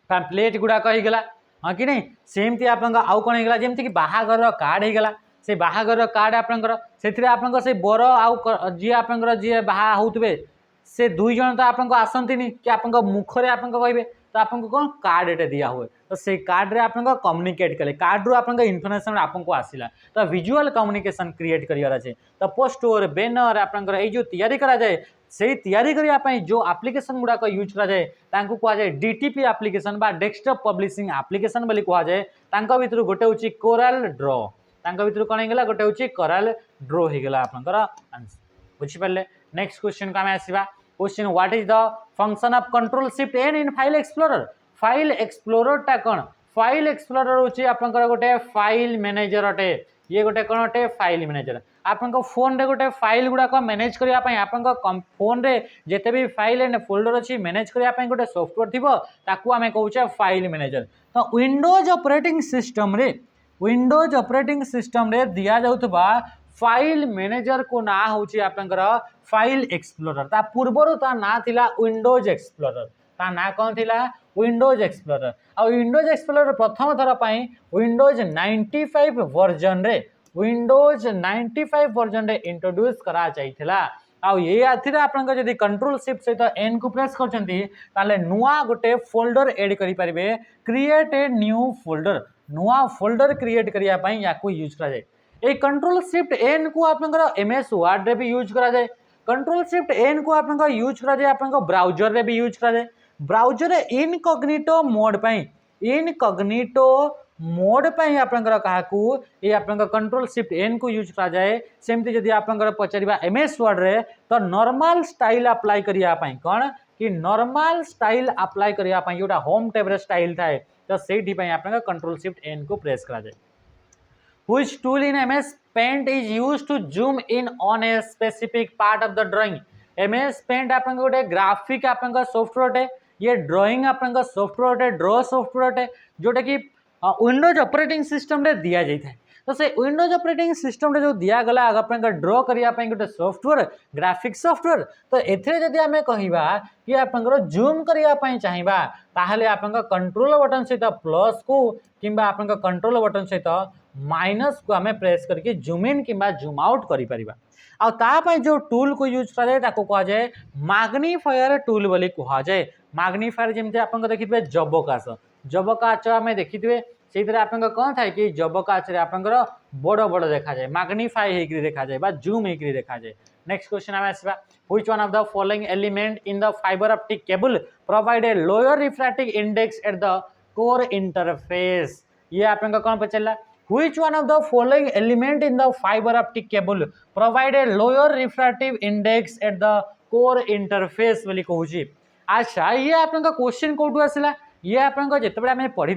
A: पैम्पलेट गुडा कहि गेला हाँ कि नहीं सेमती आपनका आउ कोन हे गेला जेमती कि बाहागर कार्ड हे गेला से बाहागर कार्ड आपनकर सेथिरे आपनका से बर आउ जी आपनकर जी बाहा होतबे से दुई जन तो आपनको आसंतिनी कि आपनको मुखरे आपनको कहबे तो आपको कौन कार्ड एटा दिया हुए तो से कार्ड रे आपनको कम्युनिकेट कले कार्ड रू आपनको इन्फॉर्मेशन आपको आसिला तो विजुअल कम्युनिकेशन क्रिएट करियार अछि तो पोस्टर बैनर आपनकर ए जो तैयारी करा जाए से तैयारी करिया पई जो एप्लिकेशन गुडा को यूज करा जाए तांको कहा जाए DTP एप्लिकेशन बा डेस्कटॉप पब्लिशिंग एप्लिकेशन बोली कहा जाए तांको भितर गोटे होची कोराल ड्रॉ तांको भितर कोन हेगला गोटे होची कोराल ड्रॉ हेगला आपनकर आंसर बुझि परले नेक्स्ट क्वेश्चन का में आसीबा question what is the function of control shift N in file explorer टा कौन फाइल एक्सप्लोरर होची आपनकर गोटे फाइल मैनेजर अटे ये गोटे कौन अटे फाइल मैनेजर आपन फोन रे गोटे फाइल गुडा को मैनेज करिया पई आपन फोन रे जेते भी फाइल एंड फोल्डर अछि मैनेज करिया पई गोटे सॉफ्टवेयर थिबो ताकू आमे कहउछे फाइल मैनेजर तो विंडोज ऑपरेटिंग सिस्टम रे दिया जाउतबा फाइल मैनेजर को ना होची आपनकर फाइल एक्सप्लोरर ता पूर्वरु ता ना थिला विंडोज एक्सप्लोरर ता ना कोन थिला विंडोज एक्सप्लोरर आ विंडोज एक्सप्लोरर प्रथम थर पई विंडोज 95 वर्जन रे इंट्रोड्यूस करा जाइथिला आ ये आथिरा आपनका जदी कंट्रोल शिफ्ट सहित एन को प्रेस करचंती ताले नुआ गोटे फोल्डर ऐड करि परिबे क्रिएट ए न्यू फोल्डर नुआ फोल्डर क्रिएट करिया पई याको यूज करा जाय ए कंट्रोल शिफ्ट एन को आपनका MS वर्ड रे भी यूज करा जाय कंट्रोल शिफ्ट एन को आपनका यूज करा जाय आपनका ब्राउजर रे भी यूज करा जाय ब्राउजर रे इनकॉग्निटो मोड पई आपनकर काहाकू ये आपनकर कंट्रोल शिफ्ट एन को यूज करा जाए सेमती जदी आपनकर पचरिबा MS वर्ड रे तो नॉर्मल स्टाइल अप्लाई करिया पई कोन कि नॉर्मल स्टाइल अप्लाई करिया पई जोटा होम टैब रे स्टाइल थाए तो सेठी पई आपनकर कंट्रोल शिफ्ट एन को प्रेस करा जाए Which tool in MS Paint is used to zoom in on a specific part of the drawing? MS Paint आपन गोटे ग्राफिक आपन सॉफ्टवेयर है ये ड्राइंग आपन सॉफ्टवेयर है ड्रॉ सॉफ्टवेयर है जोटा कि विंडोज ऑपरेटिंग सिस्टम रे दिया जाय थाए तो से विंडोज ऑपरेटिंग सिस्टम जो दिगला आप ड्र करने गोटे सॉफ्टवेयर ग्राफिक्स सॉफ्टवेयर तो एथि आम कहवा कि आप जूम करने चाहिए ताहले आप कंट्रोल बटन सहित प्लस को कि आप कंट्रोल बटन सहित माइनस को आम प्रेस करके जूम इन कि जूम आउट कर आउ जो टूल को यूज कराए कहुए मैग्निफायर टूल बोली कहुए मैग्निफायर जमी आप देखिए जबकाच जबकाच आम देखिए से कौन थाए कि जबकाच आप बड़ बड़ देखा जाए मैग्निफाई होकर देखा जाए जूम होकर देखा जाए। नेक्स्ट क्वेश्चन आम आसवा which one of the following element in the fibre optic cable provide a lower refractive index at the core interface. ये आप कौन पचारा Which one of the following element in the fiber optic cable provide a lower refractive index at the core interface बोली कहूँ। अच्छा ये आप question कौटू आसला ये आप जिते पढ़ी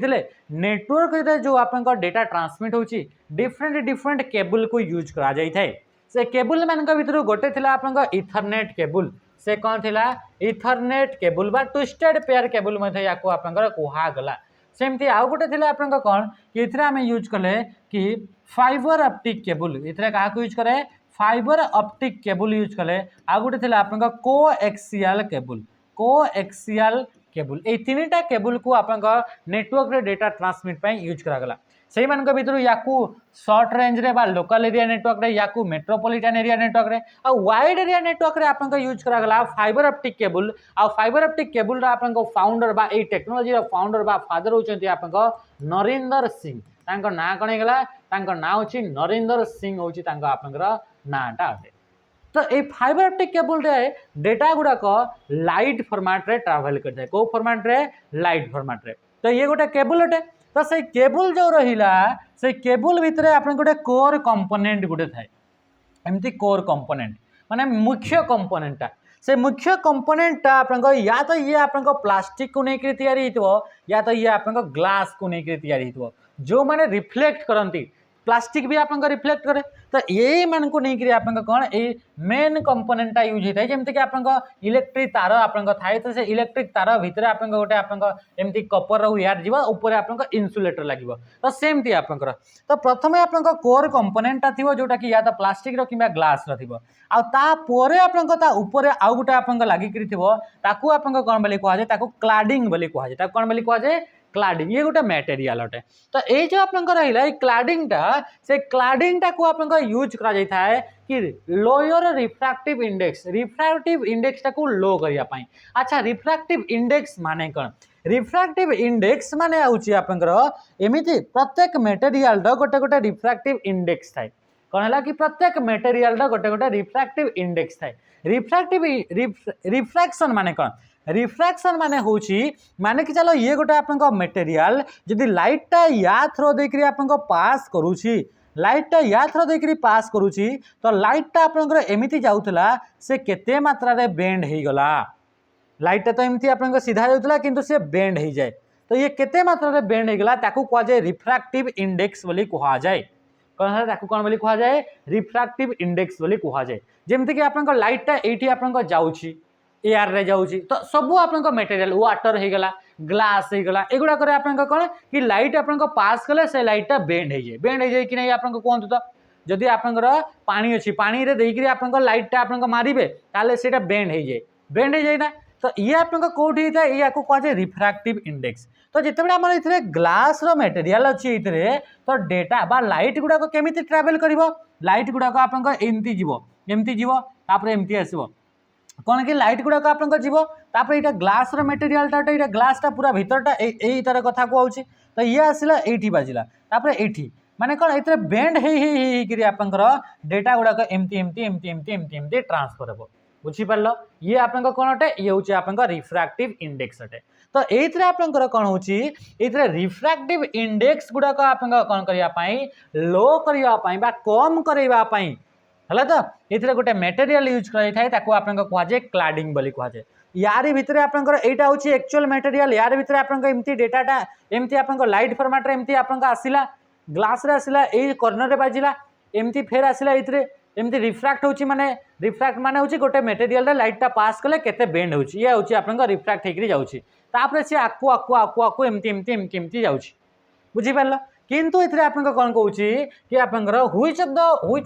A: नेटवर्क जो आप डेटा ट्रांसमिट होची डिफरेंट डिफरेंट केबल को यूज करा जाई थाए से केबल मान भर गोटे थिला आप इथरनेट केबल से कौन थिला इथरनेट केबल बा ट्विस्टेड पेयर केबल या कहगला सेमती आउ गोटे थिला आप कौन कि आम यूज कले कि फाइबर ऑप्टिक केबल इतने क्या यूज करे फाइबर ऑप्टिक केबल यूज कले आउ गोटे थिला आप कोएक्सियल केबल ये तीनटा केबल को आप नेटवर्क रे डेटा ट्रांसमिट पे यूज करागला से भर या सर्ट रेंज रे बा लोकल एरिया नेटवर्क रे या मेट्रोपॉलिटन एरिया नेटवर्क रे आ वाइड एरिया नेटवर्क रे आप यूज करागला फाइबर ऑप्टिक केबल आ फाइबर ऑप्टिक केबल आप फाउंडर बा ए टेक्नोलॉजी रो फाउंडर बा फादर होचंती आप नरेंद्र सिंह तांको ना कौन होगा तांको ना होची नरेंद्र सिंह होची तांको आपनकर नाटा अटे। तो ये फाइबर ऑप्टिक केबल रे डेटा गुड़ाक लाइट फॉर्मेट रे ट्रैवल करता है को फॉर्मेट रे लाइट फॉर्मेट रे तो ये गोटे केबल अटे तो से केबल जो रहिला से केबल भितर आप गोटे कोर कंपोनेंट गोटे थाए एमती कोर कंपोनेंट माने मुख्य कंपोनेंटा से मुख्य कंपोनेंटा आप या तो ये आप प्लास्टिक को लेकर तैयारी या तो ये आप ग्लास को लेकर तैयारी जो माने रिफ्लेक्ट करती प्लास्टिक भी आप रिफ्लेक्ट करे तो ये मान को नहीं आप कौन ये मेन कंपोनेंटा यूज होता है जमीक कि आप इलेक्ट्रिक तार आप थाए तो से इलेक्ट्रिक तार भितर आप गोटे आपमती कपर वायर जीव ऊपर आप इन्सुलेटर लगे तो सेमती आप तो प्रथम आप कोर कंपोनेंटा थी जोटा कि या तो प्लास्टिक कि ग्लास रोपर आउ गोटे आप लगिक आप कौन बोली कहुए क्लाडिंग बोली कहुए कौन बोली कहुए क्लाडिंग ये गोटे मटेरियल अटे तो ये जो आप रहा क्लाडिंगटा से क्लाडिंगटा को आप यूज करा जाता है कि लोअर रिफ्रैक्टिव इंडेक्स को लो करने। अच्छा रिफ्रैक्टिव इंडेक्स माने कौन रिफ्रैक्टिव इंडेक्स माने एमती प्रत्येक मटेरियल गोटे गोटे रिफ्रैक्टिव इंडेक्स थाए कौन है कि प्रत्येक मटेरियल गोटे गोटे रिफ्रैक्टिव इंडेक्स थाए रिफ्रैक्शन माने कौन रिफ्रैक्शन माने होची माने कि चलो ये गोटे आप मटेरियल जदि लाइटटा या थ्रो देकरी आप पास करूची लाइटटा या थ्रो देकरी पास करूची तो लाइटटा आप एमती जाउतला से केते मात्रा रे बेंड हो गला लाइटटा तो एमती आप सीधा जाउतला किंतु से बेंड हो जाए तो ये केते मात्रा रे बेंड हो गला ताकू कह जाए रिफ्रैक्टिव इंडेक्स बोली कहा जाए कौन है ताकू कौन बोली कहा जाए रिफ्रैक्टिव इंडेक्स बोली कहा जाए जेमती कि आप लाइटटा एठी आप जाउची एयर रे जाऊँगी तो सबू आप मटेरियल वाटर हो गला ग्लास हो गला एगुड़ाक कौन कि लाइट आप पास कले से लाइटा बेंड हो जाए कि नहीं आप कहतु तो जदि आप पानी अच्छी पानी रे देकरी आप लाइटा आप मारे ताले से बेंड हो जाए ना तो ये आप कौट होता है या कहुए रिफ्रैक्टिव इंडेक्स तो जिते आम ये ग्लास मटेरियल अच्छी तो डेटा बा लाइट गुड़ाक केमी ट्रावेल कर लाइट गुड़ाक आप एमती जीव एमती आसो कौन कि लाइट गुड़ाक आप जीवतापर यहाँ ग्लास मटेरियलटा ये ग्लासटा पूरा भितरटा यही तार कथा कहूँ तो ये आसला ये बाजिला तापर ये माने कौन ये बेंड हो डेटा गुड़ाक एमती एमती एमती एमती एमती एमती ट्रांसफर हे बुझीपार ये आप कौन अटे ये हूँ आप रिफ्रैक्टिव इंडेक्स अटे तो ये कौन हो रिफ्रैक्टिव इंडेक्स गुड़ाक आप कौन करने लो करने कम करने है तो ये गोटे मटेरियल यूज कहुए क्लाडिंग बोली कहुए यार भितर आपटा हूँ एक्चुअल मटेरियल यार भितर आपमती डेटाटा एमती आप लाइट फॉर्मेट एमती आप आसला ग्लास रे आसला ये कॉर्नर रे बाजिला एमती फेर आसला ये एमती रिफ्रैक्ट होची माने रिफ्रैक्ट माने होची गोटे मटेरियल रे लाइटटा पास कले केते बेंड होची ये होची आप रिफ्रैक्ट होकर जाऊँगी तापर सी आकु आकु आकु आकु एमती एमती एमती एमती जाऊँगी बुझीपार किंतु इथरे आपन कौन कहूँ कि आपंकर which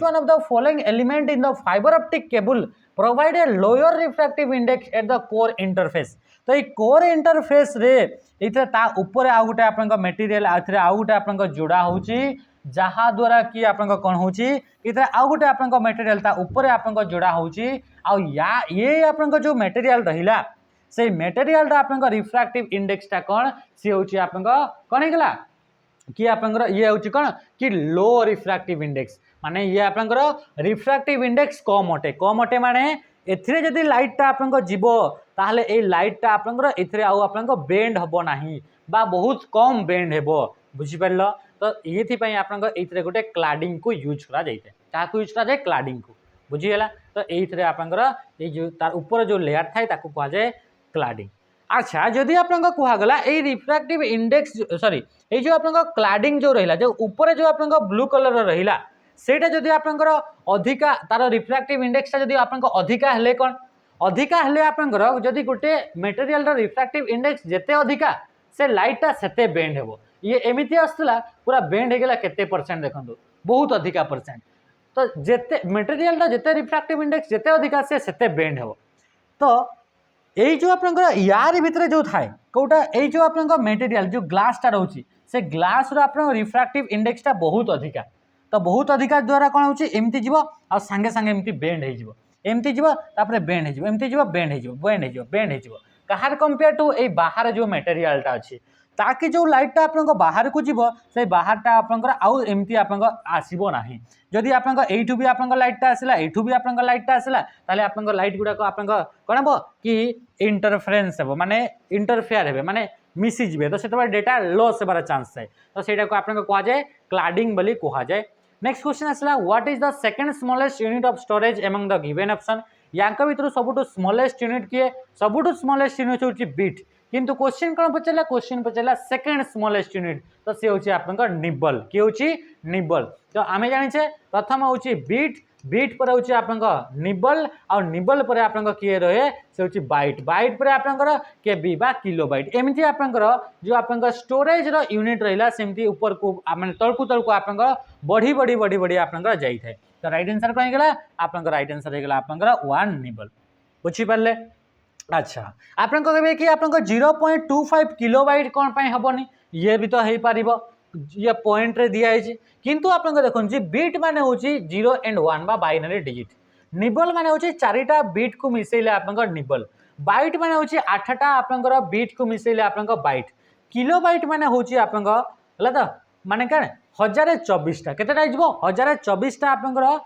A: one of the following element in the fibre optic cable provide a lower refractive index at the core interface. तो ये कोर इंटरफेस रे इथरे ता ऊपर आ गुटे आपन मटेरियल आथरे आ गुटे आपन जोड़ा होची जहा द्वारा कि आपन कौन होची इथरे आ गुटे आपन मटेरियल ता ऊपर आपन जोड़ा होची आ या ये आपन जो मटेरियल रहिला से मटेरियल आपन रिफ्रैक्टिव इंडेक्स ता कौन सी होची आपन कौन हेगला कि आपंकर ये हूँ कौन कि लो रिफ्रैक्टिव इंडेक्स माने ये आपंकर रिफ्रैक्टिव इंडेक्स कम अटे माने एथिरे जदि लाइटटा आपंकर जीवो ताहले ए लाइटटा आपंकर एथिरे आउ आपंकर बेंड हबो नाही बा बहुत कम बेंड हेबो बुझि परलो। तो येथि पई आपंकर एथिरे गोटे क्लाडिंग को यूज करा जायते ताकू यूज करा जाय क्लाडिंग को बुझि गेला। तो एथिरे आपंकर ए जो तार ऊपर जो लेयर थाय ताकू कहा जाय क्लाडिंग। अच्छा जदि आपंकर कहा गला ए रिफ्रैक्टिव इंडेक्स सॉरी ये जो आपन क्लाडिंग जो रहिला जो ऊपर जो आपन ब्लू कलर रहिला सेटा जदि आपनकर अधिका तार रिफ्रैक्टिव इंडेक्स जदि आपन अधिका हेले कोन अधिका हेले आपनकर जदि गोटे मटेरियल रो रिफ्रैक्टिव इंडेक्स जेते अधिका से लाइटटा सेते बेंड हेबो। ये एमिति आस्तला पूरा बेंड हे गेला केते परसेंट देखंतु बहुत अधिका परसेंट। तो जेते मटेरियल रो जेते रिफ्रैक्टिव इंडेक्स जेते अधिका से सेते बेंड हेबो। तो यही जो आपनकर यार भितर जो थाए कोटा यही जो आपनकर मटेरियल जो ग्लासटा रहउची से ग्लास रो आपन रिफ्रैक्टिव इंडेक्स टा बहुत अधिका। तो बहुत अधिका द्वारा कौन होची एमती जीवो आ संगे संगे एमती बेंड हे जीवो एमती जीवो तापरे बेंड हे जीवो एमती जीवो बेंड हे जीवो बेंड हे जीवो बेंड हे जीवो कहार कंपेयर टू ए बाहर जो मटेरियल टा अछि ताकि जो लाइटटा आपन बाहर को जीवो से बाहरटा आपन आउ एमती आपन आसीबो नाही। जदि आपन एठू भी आपन लाइटटा आसिला एठू भी आपन लाइटटा आसिला ताले आपन लाइट गुडा को आपन कोन हबो कि इंटरफेरेंस हेबो माने इंटरफेयर हेबे माने मिसी जिवे। तो से डेटा लॉस हेबार चांस है। तो सेटा को आपन कहा जाए क्लाडिंग बोली कहा जाए। नेक्स्ट क्वेश्चन आसला what is the second smallest unit of storage among the given option. Rank भितर सबुठु स्मॉलेस्ट यूनिट किए सबुठु स्मॉलेस्ट यूनिट होची बीट किंतु क्वेश्चन कौन पचारा क्वेश्चन पचारा सेकंड स्मॉलेस्ट यूनिट तो सी होची आपनकर निबल कि होची निबल। तो आमे जानिछे प्रथम होची बीट बीट पर होची आपनकर निबल और निबल पर आपनकर किए रहे से होची बाइट बाइट पर आपनकर केबी बा किलोबाइट एमिति आपनकर जो आपनकर स्टोरेज रो यूनिट रहिला सेमति ऊपर को माने तळकु तळकु आपनकर बढ़ी बढ़ी बढ़ी बढ़ी आपनकर जाई थाए। तो राइट आंसर कोन गेला आपनकर राइट आंसर हे गेला आपनकर 1 निबल बुझी पारले। अच्छा आपन कहबे कि आपन 0.25 किलोबाइट कोन पय हबोनी ये भी तो हेई पारिबो ये पॉइंट रे दिया है किंतु आपन देखुन जी बीट माने होची 0 एंड 1 बा बाइनरी डिजिट निबल माने होची चारिटा बीट को मिसेले आपन निबल बाइट माने होची 8टा आपन बीट को मिसेले आपन बाइट किलोबाइट माने होची आपन हला तो माने कने 1024 टा केतेटा जिवो 1024 टा आपन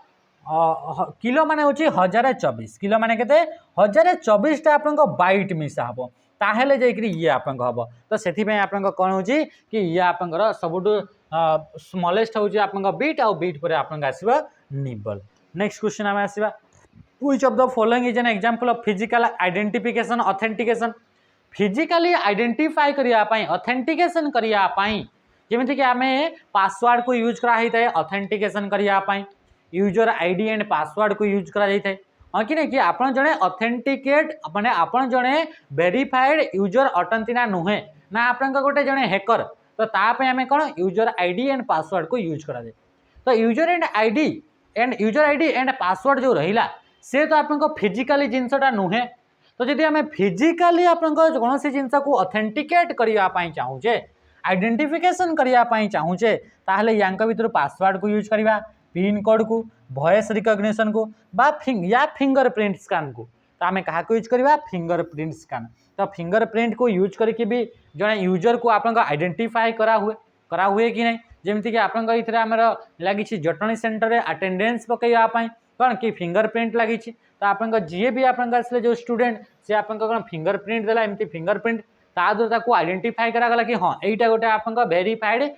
A: किलो माने होची 1024 किलो माने केते 1024 टा आपन बाइट मिसा हबो ताहेले जाइकरी ये आपन हबो। तो सेथि पे आपन कोन होची कि ये आपन सबुटु स्मॉलेस्ट होची आपन बीट आ बीट पर आपन आसीबा निबल। नेक्स्ट क्वेश्चन हम आसीबा which of the following is an example of physical identification authentication. Physically identify करिया पई ऑथेंटिकेशन करिया पई जेमिति कि हमें पासवर्ड को यूज करा हिताय ऑथेंटिकेशन करिया पई यूजर आईडी एंड पासवर्ड को यूज करा जाइए हाँ कि नहीं कि आपन जड़े ऑथेंटिकेट माने आपन जड़े वेरीफाइड यूजर अटंती ना नुहे ना आपन गोटे जड़े हैकर तो तापे हमें कौन यूजर आईडी एंड पासवर्ड को यूज करा जाए। तो यूजर आईडी एंड पासवर्ड जो रहिला से तो आपन फिजिकली जिनसटा नुहे। तो जदि हमें फिजिकली आपन कौन सी जिनस को ऑथेंटिकेट करिया पई चाहूचे आइडेंटिफिकेशन करिया पई चाहूचे ताहले यांक भितर पासवर्ड को यूज करिवा पिन कोड को वॉइस रिकॉग्निशन को बा या फिंगरप्रिंट स्कैन को। तो आम क्या यूज करवा फिंगरप्रिंट स्कैन। तो फिंगरप्रिंट को यूज करके भी जड़े यूजर को आपन आइडेंटिफाई करा हुए कि नहीं जमीक कि आपन आमर लगी जटणी सेंटर में अटेंडेंस पकईवाई कौन कि फिंगरप्रिंट लगी। तो आपन जी भी आपन आसले जो स्टूडेंट से आपन कौन फिंगरप्रिंट देला एमती फिंगरप्रिंट ता द्वारा आइडेंटिफाई करागला कि हाँ यहाँ गोटे आपन वेरीफाइड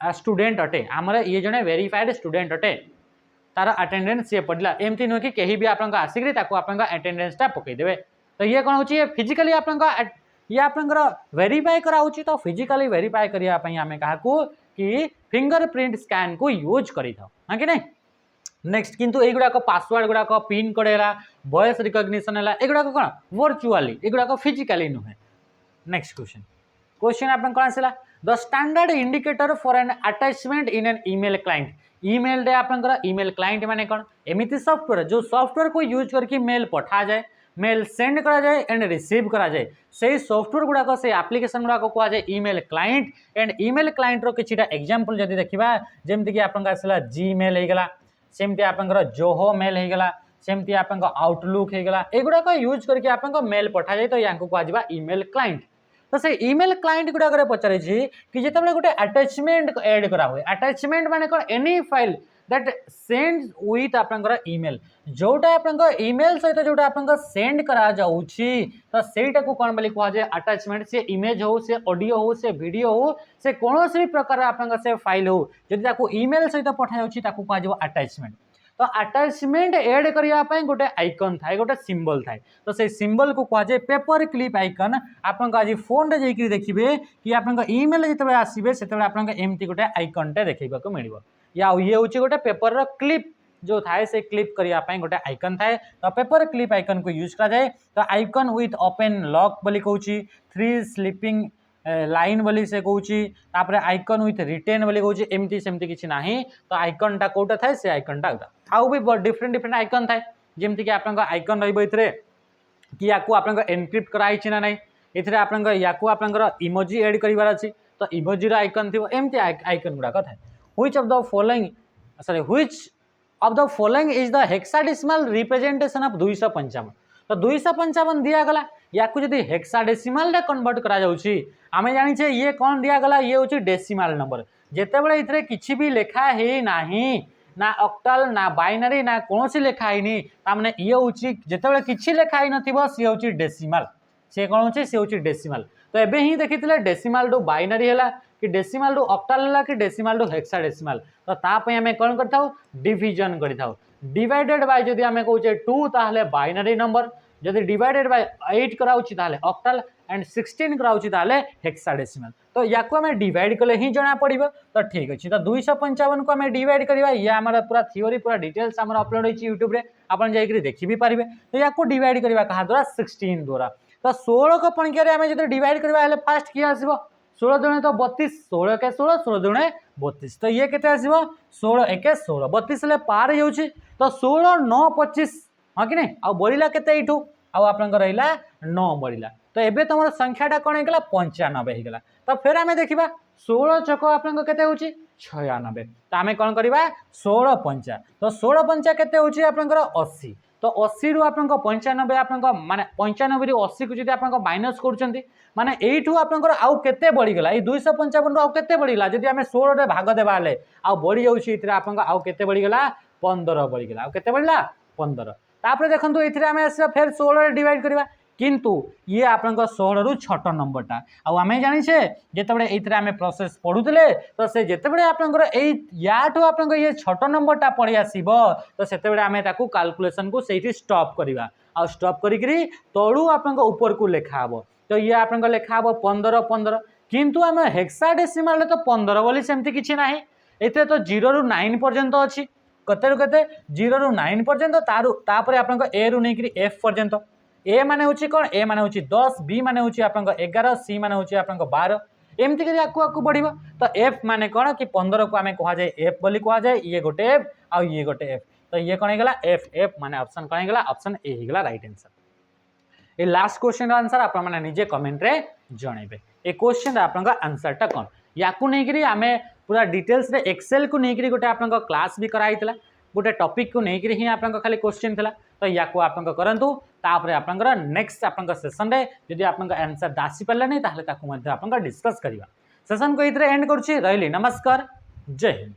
A: स्टूडेंट अटे आमर ये जड़े वेरीफाइड स्टूडेंट अटे तार अटेंडेंस सी पड़ा एमती नुह कि कहीं भी आपन आसिक आपन अटेंडेंसटा पकईदे। तो ये कौन हो फिजिकली आपन ये आपन वेरीफाई कराऊँ। तो फिजिकली वेरीफाई करने आम क्या कि फिंगरप्रिंट स्कैन को यूज करें हाँ कि नहीं। नेक्स्ट किंतु एगुड़ाक पासवर्ड गुड़ाक पिन कोड है वॉइस रिकॉग्निशन है एगुड़ाक कौन वर्चुअली एगुड़ाक फिजिकली नुहे। नेक्स्ट क्वेश्चन आप कौन आसला the standard indicator for an attachment in an email client email रे आपनकर ईमेल क्लाइंट माने कोन एमिति सॉफ्टवेयर जो सॉफ्टवेयर को यूज करके मेल पठा जाए मेल सेंड करा जाए एंड रिसीव करा जाए से सॉफ्टवेयर गुड़ाक से एप्लिकेशन गुड़ाक कह जाए email client and email client रो किछिटा एग्जांपल जदि देखिबा जेमति कि आपन आसला जीमेल हे गला सेमति आपन जोहो मेल हे गला सेमति आपन आउटलुक हे गला एगुड़ाक यूज करके आपन मेल पठा जाए तो यांको कह जाबा ईमेल क्लाइंट तो से ईमेल क्लाइंट गुड़ाक पचारे कि जिते गोटे अटैचमेंट ऐड करा हुए अटैचमेंट माने कोन any file that sends with आपनकर ईमेल जोटा आपनकर ईमेल सहित जोटा आपनकर सेंड करा जाउछि तो सेटा को कोन बोली कह जाय अटैचमेंट से इमेज हो से ऑडियो हो से वीडियो हो से कोनोसी भी प्रकार आपनकर से फाइल हो जदि ताको ईमेल सहित पठा जाउछि ताको कह जाय अटैचमेंट तो अटैचमेंट ऐड करिया पय गोटे आइकन थाए गोटे सिंबल थाए तो से सिंबल को कह जाय पेपर क्लिप आइकन आपन आज फोन रे जैकि देखिबे कि आपन ईमेल जतबे आसीबे सेतबे आपन एमती गोटे आइकन टे देखैबा को मिलिबो या ये होची गोटे पेपर रो क्लिप जो थाए से क्लिप करिया पय गोटे आइकन थाए तो पेपर क्लिप आइकन को यूज करा जाए तो आइकन विथ ओपन लॉक बोली कहूची 3 स्लीपिंग लाइन बोली से कहूची तापर आइकन विथ रिटेन बोली कहूची एमती सेमती किछि नाही तो आइकन टा कोटा थाए से आइकन टा आउ भी डिफरेंट डिफरेंट आइकन थाए जेमती कि आपन आइकन रहइबो इथरे कि याकू आपन एनक्रिप्ट कराई छि ना नाही इथरे आपन याकू आपन इमोजी ऐड करिवार अछि तो इमोजी रो आइकन थिबो एमती आइकन गुडा थाए which of the following is the hexadecimal representation of 255 तो 255 दिया गला याकू जदि हेक्साडेसिमल रे कन्वर्ट करा जाउछि आमे जानि छे ये कोन दिया गला ये होछि डेसिमल नंबर जेते बेले इथरे किछि भी लेखा हे नाही ना ऑक्टल ना बाइनरी ना कोनोसी लेखा हैनी ता माने ये होछि जेते बेले किछि लेखा है नथिबो से होछि डेसिमल से कोन होछि से होछि डेसिमल तो एबे ही देखिथिले डेसिमल टू बाइनरी हैला कि डेसिमल टू ऑक्टल हैला कि डेसिमल टू हेक्साडेसिमल तो ता पय हमें कोन करथाउ डिवीजन करथाउ डिवाइडेड बाय जदि हमें कहूचे 2 ताहले बाइनरी नंबर जदि डिवाइडेड बाय 8 कराउछि ताहले ऑक्टल एंड 16 कराउछि ताहले हेक्साडेसिमल तो याको हमें डिवाइड कले ही जणा पड़िबो तो ठीक अछि तो 255 को हमें डिवाइड करबा ये हमर पूरा थ्योरी पूरा डिटेल्स हमर अपलोड होछि YouTube रे आपन जाई करी देखि भी पारिबे तो याको डिवाइड करबा कहा द्वारा 16 द्वारा तो 16 को पंक्तिया रे हमें जदि डिवाइड करबा हले फास्ट की आसीबो 16 दुणे तो 32 16 के 16 16 दुणे 32 तो ये केते आसीबो 16 1 16 32 ले पार होउछि तो 16 9 25 हां कि नै आ बळिला केते इठू आ आपन रहिला 9 बळिला तो एबे तमर संख्याटा कोन हेगला 95 हेगला तो फिर हमें देखिबा 16 चको आपन केते होउछि 96 तो हमें कोन करबा 16 पंचा तो 16 पंचा केते होउछि आपन 80 तो 80 रु आपन 95 आपन माने 95 रु 80 को जदि आपन माइनस करछंती माने एठू आपन आउ केते बढ़ी गेला ए 255 रु आउ केते बढ़िला जदि हमें 16 रे भाग देबा हले आउ बढ़ी जाउछि इतरे आपन आउ केते बढ़ी गेला 15 बढ़ी गेला आउ केते बढ़िला 15 तापर देखंतु इथरे हमें आसी फिर 16 रे डिवाइड करबा किंतु ये आपन 16 रु छोट नंबरटा आउ हमें जानि छे जेतेबेले इथरे हमें प्रोसेस पढुतले तो से जेतेबेले आपन ए याठू आपन ये छोट नंबरटा पड़ी आसीबो तो सेतेबेले हमें ताकू कैलकुलेशन को सेठी स्टॉप करबा आ स्टॉप करिकरी तळू आपन ऊपर को लेखा हबो तो ये आपन लेखा हबो 15 15 किंतु हमें हेक्साडेसिमल तो 15 बोली सेमती किछि नाही एते तो 0 रु 9 पर्यंत अछि कते रु कते 0 रु 9 पर्यंत तापर आपन ए रु नेकरी एफ पर्यंत ए माने होची कोन ए माने होची 10 बी माने होची आपन 11 सी माने होची आपन 12 एमती करी आकु आकु बढ़िबो तो एफ माने कोन कि 15 को हमें कहा जाय एफ बोली कहा जाय ये गोटे एफ आ ये गोटे एफ तो ये कोन हेगला एफ एफ माने ऑप्शन कोन हेगला ऑप्शन ए हेगला right answer A last question रा आंसर आपन माने निजे कमेंट रे जणेबे ए क्वेश्चन आपन का आंसर ता कोन याकु नै करी हमें पूरा डिटेल्स रे एक्सेल को नै करी गोटे आपन का क्लास भी कराइतला गोटे टॉपिक को नै करी ही आपन खाली क्वेश्चन थिला तो याकु आपन करंतु तापर आपन नेक्स्ट आपन सेशन रे जदि आपन आंसर दासी पल्ला नै ताहले ताकु मध्ये आपन डिस्कस करिवा सेशन को इतरे एंड करछि रहली नमस्कार जय हिंद।